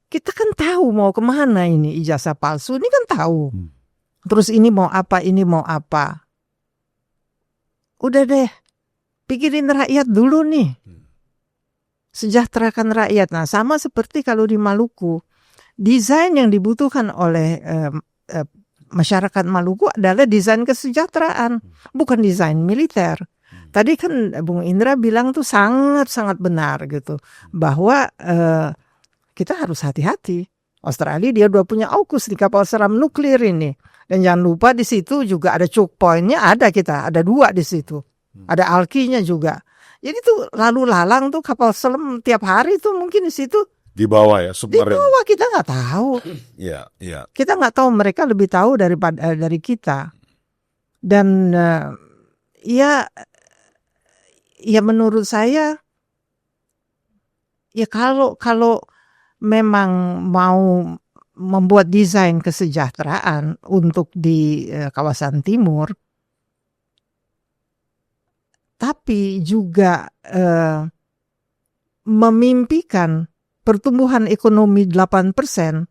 Speaker 1: Kita kan tahu mau kemana ini ijazah palsu. Ini kan tahu. Terus ini mau apa. Udah deh. Pikirin rakyat dulu nih. Sejahterakan rakyat. Nah sama seperti kalau di Maluku. Desain yang dibutuhkan oleh masyarakat Maluku adalah desain kesejahteraan. Bukan desain militer. Tadi kan Bung Indra bilang tuh sangat-sangat benar gitu. Bahwa kita harus hati-hati. Australia dia udah punya AUKUS di kapal selam nuklir ini. Dan jangan lupa di situ juga ada choke point-nya ada kita. Ada 2 di situ. Ada alkinya juga. Jadi tuh lalu lalang tuh kapal selam tiap hari tuh mungkin di situ.
Speaker 2: Di bawah ya.
Speaker 1: Di bawah kita nggak tahu.
Speaker 2: Iya.
Speaker 1: Kita nggak tahu, mereka lebih tahu dari kita. Dan ya menurut saya ya kalau memang mau membuat desain kesejahteraan untuk di kawasan timur, tapi juga memimpikan pertumbuhan ekonomi 8%,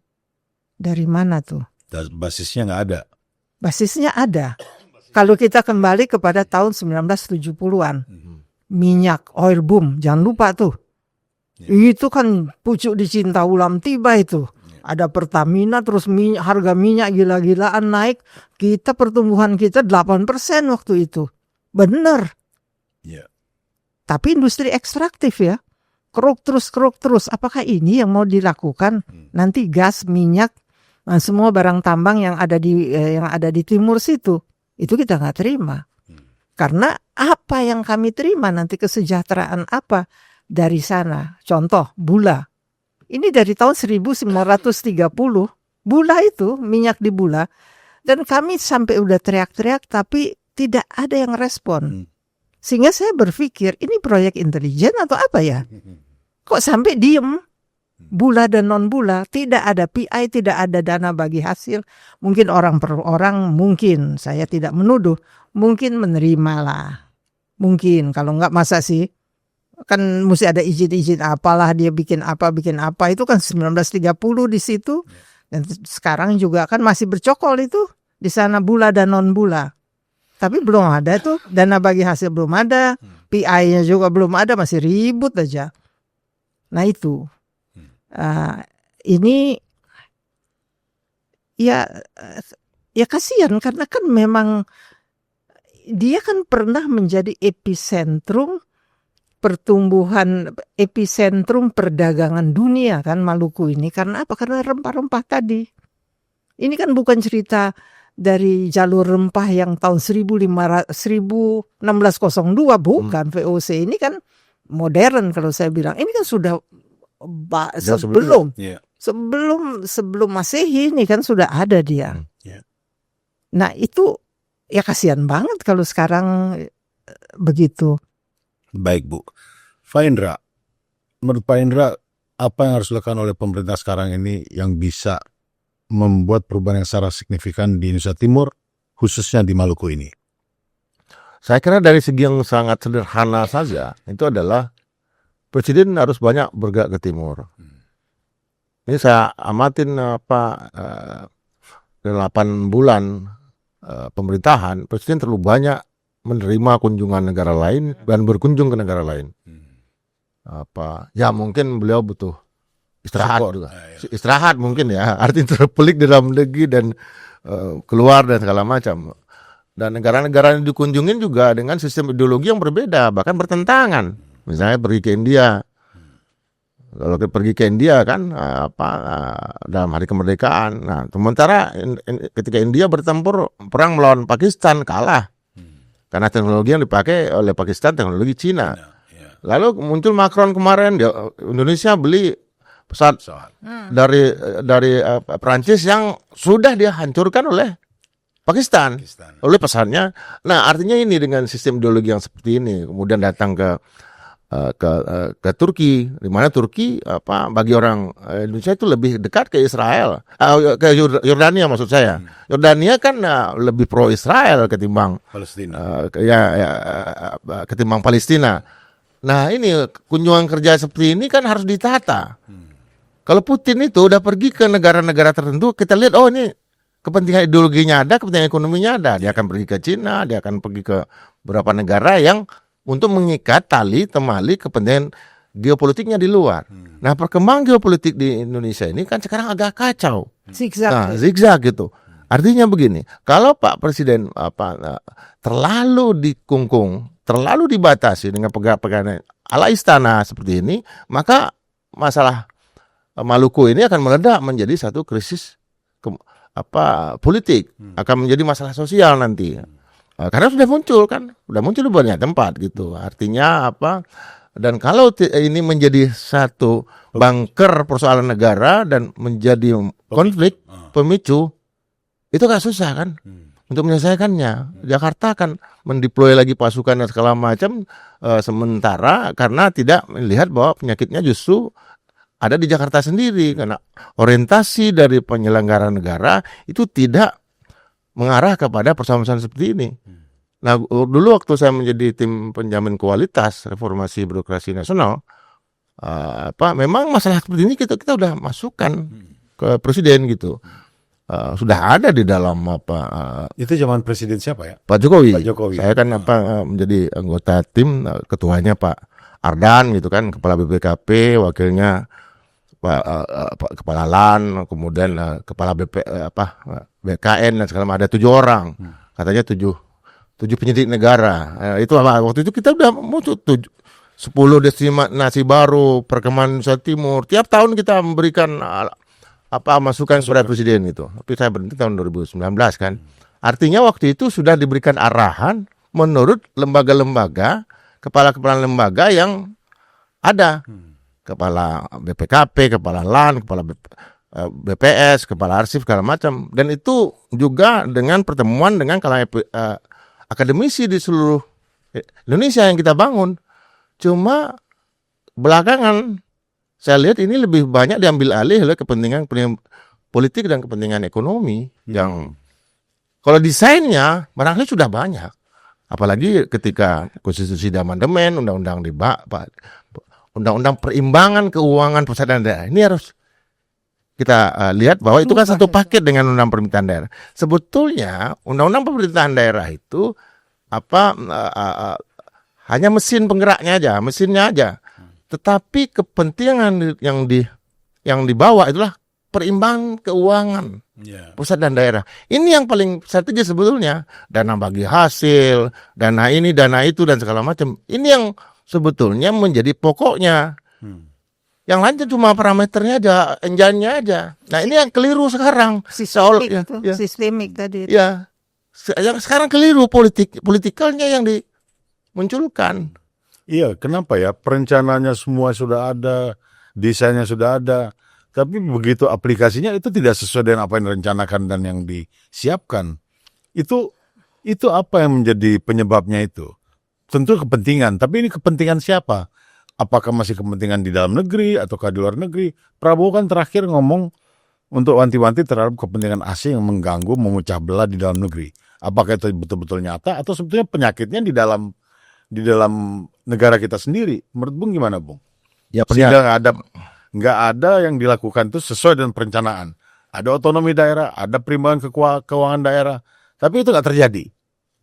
Speaker 1: dari mana tuh?
Speaker 2: Basisnya nggak ada.
Speaker 1: Basisnya ada. Kalau kita kembali kepada tahun 1970-an, minyak, oil boom, jangan lupa tuh. Itu kan pucuk dicinta ulam tiba itu. Ada Pertamina, terus harga minyak gila-gilaan naik. Pertumbuhan kita 8% waktu itu. Bener. Tapi industri ekstraktif ya. Keruk terus. Apakah ini yang mau dilakukan? Nanti gas, minyak, semua barang tambang yang ada di timur situ. Itu kita nggak terima. Karena apa yang kami terima nanti kesejahteraan apa dari sana. Contoh, Bula. Ini dari tahun 1930. Bula itu, minyak di Bula. Dan kami sampai udah teriak-teriak tapi tidak ada yang respon. Sehingga saya berpikir ini proyek intelijen atau apa ya? Kok sampai diem? Bula dan non-bula, tidak ada PI, tidak ada dana bagi hasil. Mungkin orang per orang, mungkin saya tidak menuduh, mungkin menerima lah. Mungkin, kalau enggak masa sih, kan mesti ada izin-izin apalah dia bikin apa, itu kan 1930 di situ. Dan sekarang juga kan masih bercokol itu di sana bula dan non bula. Tapi belum ada tuh, dana bagi hasil belum ada, PI-nya juga belum ada, masih ribut aja. Nah itu, ini ya kasihan karena kan memang dia kan pernah menjadi epicentrum pertumbuhan, epicentrum perdagangan dunia kan Maluku ini. Karena apa? Karena rempah-rempah tadi. Ini kan bukan cerita dari jalur rempah yang tahun 1602, bukan. VOC ini kan modern kalau saya bilang. Ini kan sudah sebelum Masehi ini kan sudah ada dia. Nah itu ya kasihan banget kalau sekarang begitu.
Speaker 2: Baik Bu. Pak Indra, menurut Pak Indra, apa yang harus dilakukan oleh pemerintah sekarang ini yang bisa membuat perubahan yang secara signifikan di Indonesia Timur, khususnya di Maluku ini?
Speaker 3: Saya kira dari segi yang sangat sederhana saja, itu adalah Presiden harus banyak bergerak ke timur. Ini saya amatin 8 bulan pemerintahan, Presiden terlalu banyak menerima kunjungan negara lain dan berkunjung ke negara lain. Ya mungkin beliau butuh istirahat juga. Istirahat mungkin ya, artinya terpelik di dalam negeri dan keluar dan segala macam. Dan negara-negara yang dikunjungin juga dengan sistem ideologi yang berbeda, bahkan bertentangan. Misalnya pergi ke India. Kalau pergi ke India kan dalam hari kemerdekaan. Nah, sementara ketika India bertempur perang melawan Pakistan kalah. Karena teknologi yang dipakai oleh Pakistan teknologi Cina. Lalu muncul Macron kemarin, Indonesia beli pesawat dari Perancis yang sudah dia hancurkan oleh Pakistan. Oleh pesannya. Nah, artinya ini dengan sistem ideologi yang seperti ini kemudian datang ke Turki, di mana Turki bagi orang Indonesia itu lebih dekat ke Israel, ke Yordania maksud saya. Yordania kan lebih pro Israel ketimbang Palestina. Ketimbang Palestina. Nah, ini kunjungan kerja seperti ini kan harus ditata. Kalau Putin itu udah pergi ke negara-negara tertentu, kita lihat ini kepentingan ideologinya ada, kepentingan ekonominya ada. Dia akan pergi ke Cina, dia akan pergi ke beberapa negara yang untuk mengikat tali temali kepentingan geopolitiknya di luar. Nah, perkembangan geopolitik di Indonesia ini kan sekarang agak kacau. Zigzag gitu. Artinya begini, kalau Pak Presiden terlalu dikungkung, terlalu dibatasi dengan pegangan ala istana seperti ini, maka masalah Maluku ini akan meledak menjadi satu krisis politik, akan menjadi masalah sosial nanti. Karena sudah muncul di banyak tempat gitu. Artinya dan kalau ini menjadi satu bunker persoalan negara dan menjadi konflik pemicu, itu gak susah kan untuk menyelesaikannya. Jakarta akan mendeploy lagi pasukan dan segala macam sementara karena tidak melihat bahwa penyakitnya justru ada di Jakarta sendiri, karena orientasi dari penyelenggara negara itu tidak mengarah kepada persoalan seperti ini. Nah, dulu waktu saya menjadi tim penjamin kualitas reformasi birokrasi nasional, memang masalah seperti ini kita udah masukkan ke presiden gitu. Sudah ada di dalam
Speaker 2: itu zaman presiden siapa ya?
Speaker 3: Pak Jokowi. Saya kan menjadi anggota tim, ketuanya Pak Ardan gitu kan, kepala BPKP, wakilnya Pak Kepala LAN, kemudian kepala BKN dan segala macam, ada 7 orang. Katanya 7 penyidik negara. Itu waktu itu kita udah muncul 10 destinasi baru perkembangan Indonesia Timur. Tiap tahun kita memberikan masukan kepada presiden itu. Tapi saya berhenti tahun 2019 kan. Artinya waktu itu sudah diberikan arahan menurut lembaga-lembaga, kepala-kepala lembaga yang ada. Kepala BPKP, kepala LAN, kepala BPS, kepala arsip, segala macam. Dan itu juga dengan pertemuan dengan akademisi di seluruh Indonesia yang kita bangun. Cuma belakangan saya lihat ini lebih banyak diambil alih oleh kepentingan politik dan kepentingan ekonomi yang kalau desainnya barangkali sudah banyak. Apalagi ketika konstitusi amandemen, undang-undang perimbangan keuangan pusat dan daerah. Ini harus kita lihat bahwa itu kan satu paket dengan undang pemerintahan daerah. Sebetulnya undang-undang pemerintahan daerah itu hanya mesin penggeraknya aja, mesinnya aja. Tetapi kepentingan yang dibawa itulah perimbangan keuangan pusat dan daerah. Ini yang paling strategis sebetulnya. Dana bagi hasil, dana ini, dana itu, dan segala macam. Ini yang sebetulnya menjadi pokoknya. Yang lain cuma parameternya aja, engine-nya aja. Nah ini yang keliru sekarang.
Speaker 1: Sistemik tadi.
Speaker 3: Ya, yang sekarang keliru politikalnya yang dimunculkan.
Speaker 2: Iya, kenapa ya? Perencanaannya semua sudah ada, desainnya sudah ada. Tapi begitu aplikasinya itu tidak sesuai dengan apa yang direncanakan dan yang disiapkan. Itu apa yang menjadi penyebabnya itu? Tentu kepentingan, tapi ini kepentingan siapa? Apakah masih kepentingan di dalam negeri ataukah di luar negeri? Prabowo kan terakhir ngomong untuk wanti-wanti terhadap kepentingan asing yang mengganggu, memecah belah di dalam negeri. Apakah itu betul-betul nyata atau sebetulnya penyakitnya di dalam negara kita sendiri? Menurut Bung gimana, Bung?
Speaker 3: Ya,
Speaker 2: sehingga nggak ada yang dilakukan itu sesuai dengan perencanaan. Ada otonomi daerah, ada perimbangan keuangan daerah, tapi itu nggak terjadi.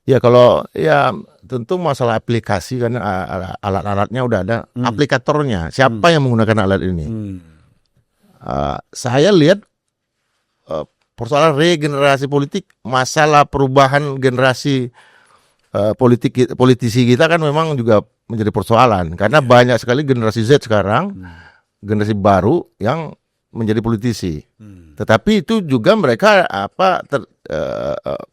Speaker 3: Ya kalau ya tentu masalah aplikasi kan alat-alatnya udah ada, aplikatornya siapa yang menggunakan alat ini. Saya lihat persoalan regenerasi politik, masalah perubahan generasi politisi kita kan memang juga menjadi persoalan karena banyak sekali generasi Z sekarang, generasi baru yang menjadi politisi. Tetapi itu juga mereka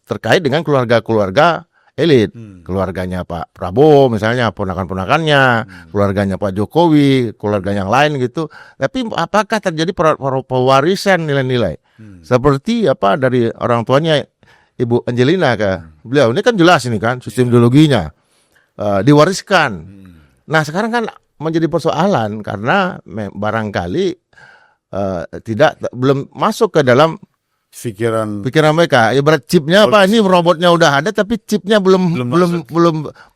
Speaker 3: terkait dengan keluarga-keluarga elit, keluarganya Pak Prabowo misalnya, ponakan-ponakannya, keluarganya Pak Jokowi, keluarga yang lain gitu. Tapi apakah terjadi pewarisan nilai-nilai seperti dari orang tuanya Ibu Angelina beliau ini kan jelas ini kan sistem ideologinya diwariskan. Nah sekarang kan menjadi persoalan karena barangkali belum masuk ke dalam pikiran mereka. Ibarat chipnya ini robotnya udah ada tapi chipnya belum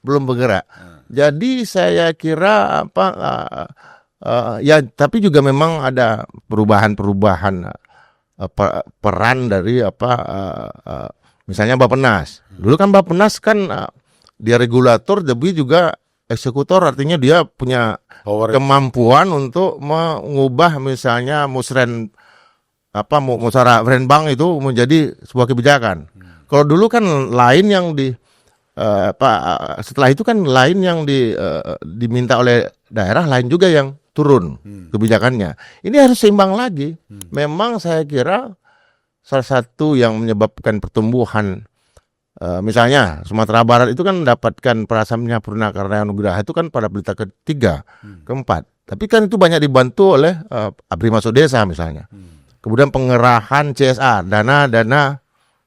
Speaker 3: bergerak. Jadi saya kira ya tapi juga memang ada perubahan peran dari misalnya Bappenas. Dulu kan Bappenas kan dia regulator tapi juga eksekutor, artinya dia punya kemampuan untuk mengubah misalnya musyawarah itu menjadi sebuah kebijakan. Kalau dulu kan lain yang setelah itu kan lain yang diminta oleh daerah, lain juga yang turun kebijakannya. Ini harus seimbang lagi. Memang saya kira salah satu yang menyebabkan pertumbuhan misalnya Sumatera Barat itu kan mendapatkan Prasamnya Purnakarya Nugraha itu kan pada berita ketiga, keempat. Tapi kan itu banyak dibantu oleh Abri Masuk Desa misalnya. Kemudian pengerahan CSA, dana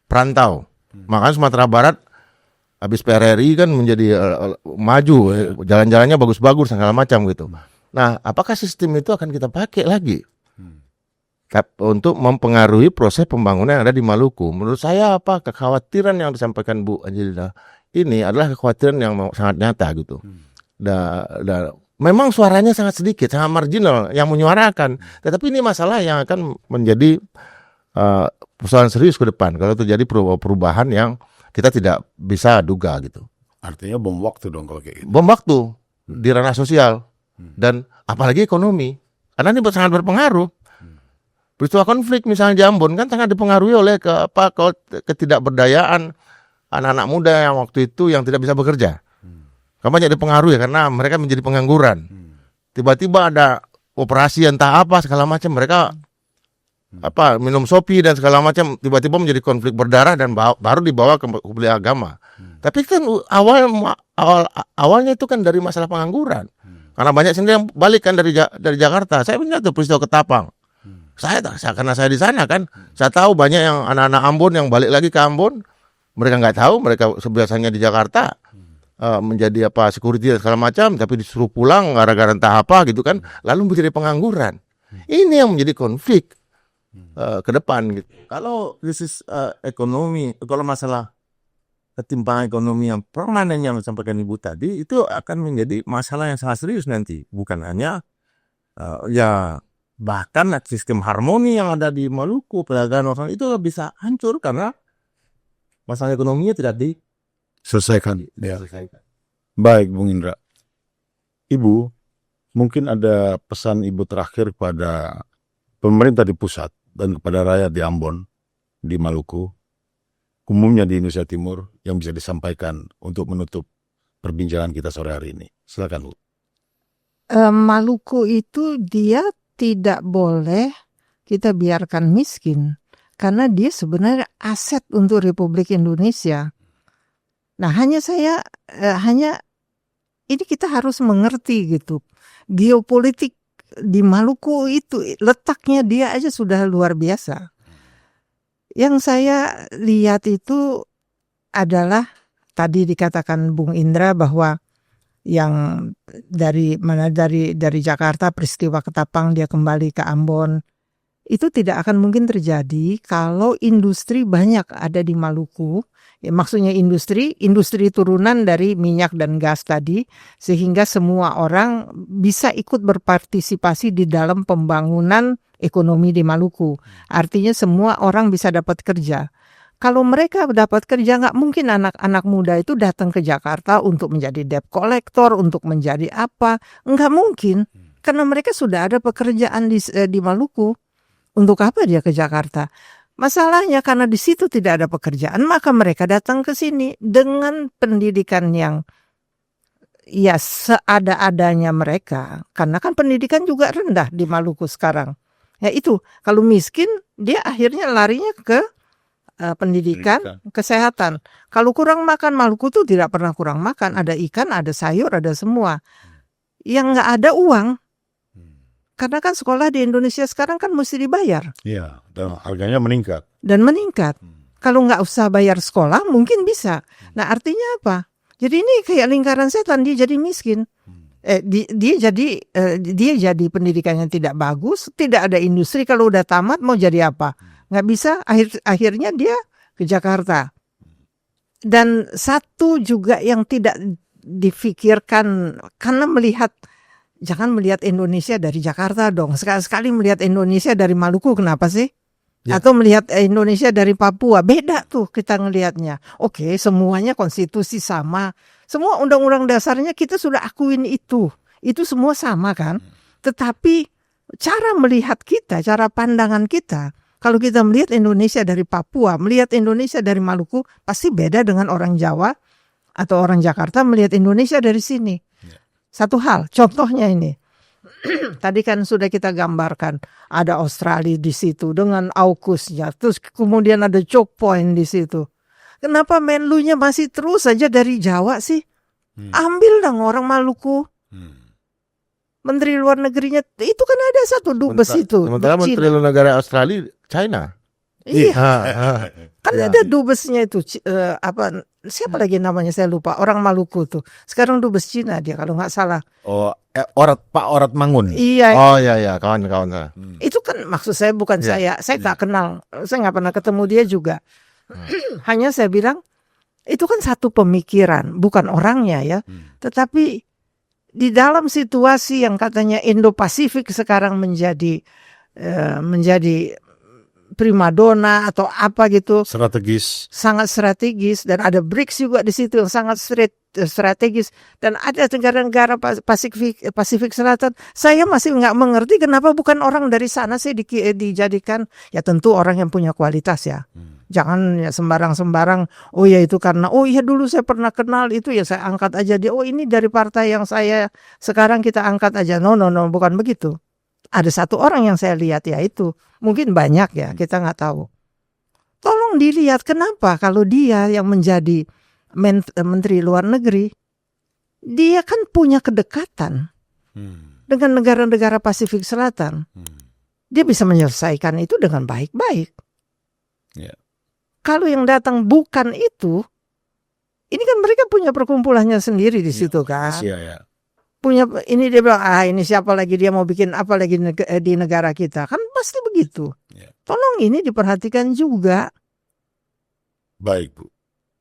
Speaker 3: perantau. Makanya Sumatera Barat habis PRRI kan menjadi maju, jalan-jalannya bagus-bagus segala macam gitu. Nah, apakah sistem itu akan kita pakai lagi untuk mempengaruhi proses pembangunan yang ada di Maluku? Menurut saya kekhawatiran yang disampaikan Bu Angelina ini adalah kekhawatiran yang sangat nyata gitu. Memang suaranya sangat sedikit, sangat marginal yang menyuarakan. Tetapi ini masalah yang akan menjadi persoalan serius ke depan kalau terjadi perubahan yang kita tidak bisa duga gitu.
Speaker 2: Artinya bom waktu dong kalau kayak gitu.
Speaker 3: Bom waktu di ranah sosial dan apalagi ekonomi. Karena ini sangat berpengaruh. Peristiwa konflik misalnya di Ambon kan sangat dipengaruhi oleh ketidakberdayaan anak-anak muda yang waktu itu yang tidak bisa bekerja. Kan banyak dipengaruhi karena mereka menjadi pengangguran. Tiba-tiba ada operasi entah apa segala macam, mereka minum sopi dan segala macam, tiba-tiba menjadi konflik berdarah dan baru dibawa ke kuliah agama. Tapi kan awalnya itu kan dari masalah pengangguran. Karena banyak sendiri yang balik kan dari Jakarta. Saya punya tuh peristiwa Ketapang. Karena saya di sana kan, saya tahu banyak yang anak-anak Ambon yang balik lagi ke Ambon, mereka nggak tahu, mereka biasanya di Jakarta menjadi security dan segala macam, tapi disuruh pulang gara-gara entah apa gitu kan, lalu menjadi pengangguran. Ini yang menjadi konflik ke depan gitu.
Speaker 4: Kalau krisis ekonomi, kalau masalah ketimpangan ekonomi yang permanen yang disampaikan Ibu tadi itu akan menjadi masalah yang sangat serius nanti. Bukan hanya ya bahkan sistem harmoni yang ada di Maluku, perdagangan orang itu bisa hancur karena masalah ekonominya tidak
Speaker 2: Selesaikan. Ya.
Speaker 4: diselesaikan.
Speaker 2: Baik, Bung Indra. Ibu, mungkin ada pesan Ibu terakhir kepada pemerintah di pusat dan kepada rakyat di Ambon, di Maluku, umumnya di Indonesia Timur, yang bisa disampaikan untuk menutup perbincangan kita sore hari ini. Silakan, Bu.
Speaker 1: Maluku itu dia tidak boleh kita biarkan miskin karena dia sebenarnya aset untuk Republik Indonesia. Nah, hanya ini kita harus mengerti gitu. Geopolitik di Maluku itu letaknya dia aja sudah luar biasa. Yang saya lihat itu adalah tadi dikatakan Bung Indra bahwa yang dari Jakarta peristiwa Ketapang dia kembali ke Ambon itu tidak akan mungkin terjadi kalau industri banyak ada di Maluku. Ya, maksudnya industri turunan dari minyak dan gas tadi, sehingga semua orang bisa ikut berpartisipasi di dalam pembangunan ekonomi di Maluku. Artinya semua orang bisa dapat kerja. Kalau mereka dapat kerja, nggak mungkin anak-anak muda itu datang ke Jakarta untuk menjadi debt collector, untuk menjadi apa. Nggak mungkin, karena mereka sudah ada pekerjaan di Maluku. Untuk apa dia ke Jakarta? Masalahnya karena di situ tidak ada pekerjaan, maka mereka datang ke sini dengan pendidikan yang ya seada-adanya mereka. Karena kan pendidikan juga rendah di Maluku sekarang. Ya itu, kalau miskin dia akhirnya larinya ke pendidikan, kesehatan. Kalau kurang makan, Maluku tuh tidak pernah kurang makan. Ada ikan, ada sayur, ada semua. Yang nggak ada uang. Karena kan sekolah di Indonesia sekarang kan mesti dibayar.
Speaker 2: Iya, dan harganya meningkat.
Speaker 1: Dan meningkat. Kalau nggak usah bayar sekolah mungkin bisa. Nah artinya apa? Jadi ini kayak lingkaran setan, dia jadi miskin. Dia jadi pendidikannya tidak bagus, tidak ada industri. Kalau udah tamat mau jadi apa? Nggak bisa. Akhirnya dia ke Jakarta. Dan satu juga yang tidak difikirkan karena jangan melihat Indonesia dari Jakarta dong. Sekali-sekali melihat Indonesia dari Maluku, kenapa sih? Ya. Atau melihat Indonesia dari Papua, beda tuh kita ngelihatnya. Oke, semuanya konstitusi sama. Semua undang-undang dasarnya kita sudah akuin itu. Itu semua sama kan? Tetapi cara melihat kita, cara pandangan kita, kalau kita melihat Indonesia dari Papua, melihat Indonesia dari Maluku, pasti beda dengan orang Jawa atau orang Jakarta melihat Indonesia dari sini. Satu hal, contohnya ini. Tadi kan sudah kita gambarkan, ada Australia di situ dengan AUKUS-nya, terus kemudian ada choke point di situ. Kenapa Menlunya masih terus saja dari Jawa sih? Ambil dong orang Maluku. Menteri luar negerinya itu kan ada satu dubes itu.
Speaker 3: Sementara Menteri luar negara Australia, China.
Speaker 1: Iya. Kan ada dubesnya itu siapa lagi namanya saya lupa, orang Maluku tuh. Sekarang dubes Cina dia kalau nggak salah.
Speaker 2: Oh, Pak Orat Mangun.
Speaker 1: Iya.
Speaker 3: Oh ya kawan-kawan saya.
Speaker 1: Itu kan maksud saya bukan saya nggak kenal, saya nggak pernah ketemu dia juga. Hanya saya bilang itu kan satu pemikiran, bukan orangnya ya. Tetapi di dalam situasi yang katanya Indo-Pasifik sekarang menjadi primadona atau apa gitu, sangat strategis, dan ada BRICS juga di situ yang sangat strategis, dan ada negara-negara Pasifik Selatan. Saya masih nggak mengerti kenapa bukan orang dari sana sih dijadikan. Ya tentu orang yang punya kualitas ya. Jangan ya sembarang. Oh ya itu karena dulu saya pernah kenal itu ya saya angkat aja dia. Oh ini dari partai yang saya sekarang kita angkat aja. No bukan begitu. Ada satu orang yang saya lihat ya itu. Mungkin banyak ya, kita nggak tahu. Tolong dilihat kenapa kalau dia yang menjadi Menteri Luar Negeri, dia kan punya kedekatan dengan negara-negara Pasifik Selatan. Dia bisa menyelesaikan itu dengan baik-baik.
Speaker 2: Yeah.
Speaker 1: Kalau yang datang bukan itu, ini kan mereka punya perkumpulannya sendiri di situ kan.
Speaker 2: Ya.
Speaker 1: Punya ini dia bilang ini siapa lagi dia mau bikin apa lagi di negara kita, kan pasti begitu. Tolong ini diperhatikan juga.
Speaker 2: Baik Bu,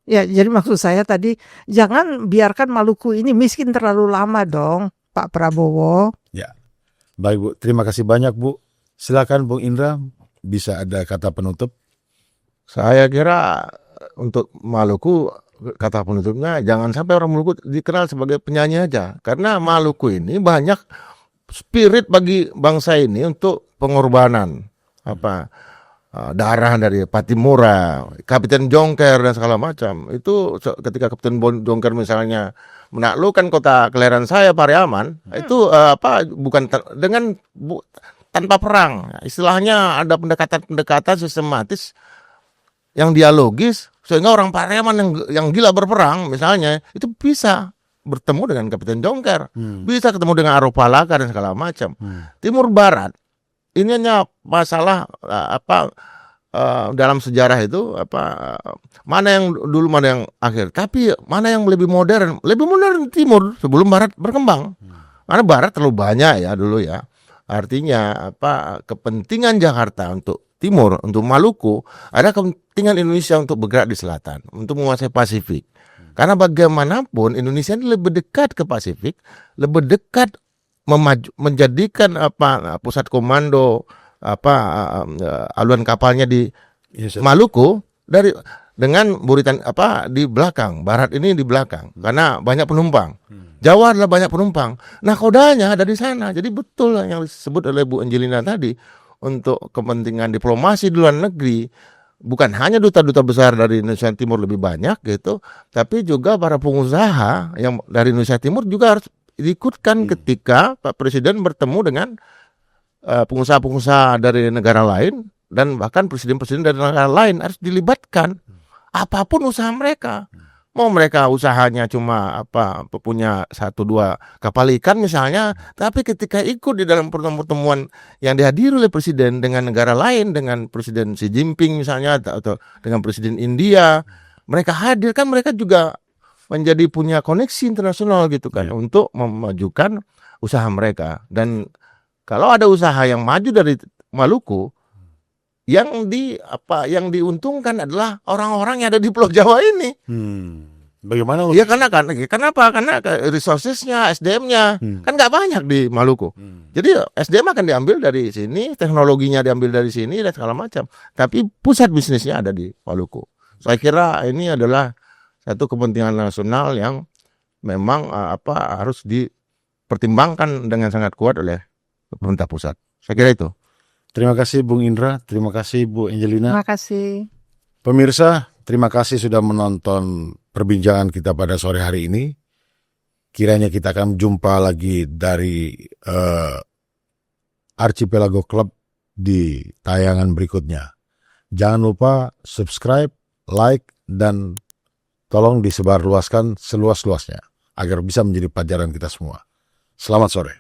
Speaker 1: Ya, jadi maksud saya tadi jangan biarkan Maluku ini miskin terlalu lama dong, Pak Prabowo.
Speaker 2: Ya, baik Bu, terima kasih banyak Bu. Silakan Bung Indra, bisa ada kata penutup.
Speaker 3: Saya kira untuk Maluku kata penutupnya jangan sampai orang Maluku dikenal sebagai penyanyi aja, karena Maluku ini banyak spirit bagi bangsa ini untuk pengorbanan darah dari Patimura, Kapten Jongker dan segala macam. Itu ketika Kapten Jongker misalnya menaklukkan kota kelahiran saya Pariaman, itu bukan tanpa perang. Istilahnya ada pendekatan sistematis yang dialogis sehingga orang Pariaman yang gila berperang misalnya itu bisa bertemu dengan Kapten Jongker, bisa ketemu dengan Aropalaka dan segala macam. Timur Barat ini hanya masalah dalam sejarah itu mana yang dulu mana yang akhir, tapi mana yang lebih modern Timur sebelum Barat berkembang. Karena Barat terlalu banyak ya dulu ya. Artinya kepentingan Jakarta untuk Timur, untuk Maluku, ada kepentingan Indonesia untuk bergerak di selatan, untuk menguasai Pasifik. Karena bagaimanapun Indonesia ini lebih dekat ke Pasifik, lebih dekat menjadikan pusat komando aluan kapalnya di Maluku dengan Buritan di belakang, Barat ini di belakang karena banyak penumpang. Jawa adalah banyak penumpang. Nah, kodanya ada di sana. Jadi betul yang disebut oleh Bu Angelina tadi, untuk kepentingan diplomasi di luar negeri, bukan hanya duta-duta besar dari Indonesia Timur lebih banyak gitu, tapi juga para pengusaha yang dari Indonesia Timur juga harus diikutkan ketika Pak Presiden bertemu dengan pengusaha-pengusaha dari negara lain, dan bahkan presiden-presiden dari negara lain harus dilibatkan. Apapun usaha mereka, mau mereka usahanya cuma punya 1-2 kapal ikan misalnya, tapi ketika ikut di dalam pertemuan yang dihadiri oleh presiden dengan negara lain, dengan Presiden Xi Jinping misalnya atau dengan Presiden India, mereka hadir kan, mereka juga menjadi punya koneksi internasional gitu kan, untuk memajukan usaha mereka. Dan kalau ada usaha yang maju dari Maluku, yang diuntungkan adalah orang-orang yang ada di Pulau Jawa ini.
Speaker 2: Bagaimana?
Speaker 3: Ya kenapa? Karena resourcesnya, SDM-nya kan nggak banyak di Maluku. Jadi SDM akan diambil dari sini, teknologinya diambil dari sini dan segala macam. Tapi pusat bisnisnya ada di Maluku. Saya kira ini adalah satu kepentingan nasional yang memang harus dipertimbangkan dengan sangat kuat oleh pemerintah pusat. Saya kira itu.
Speaker 2: Terima kasih Bung Indra, terima kasih Bu Angelina.
Speaker 1: Terima kasih.
Speaker 2: Pemirsa, terima kasih sudah menonton perbincangan kita pada sore hari ini. Kiranya kita akan jumpa lagi dari Archipelago Club di tayangan berikutnya. Jangan lupa subscribe, like, dan tolong disebarluaskan seluas-luasnya agar bisa menjadi pelajaran kita semua. Selamat sore.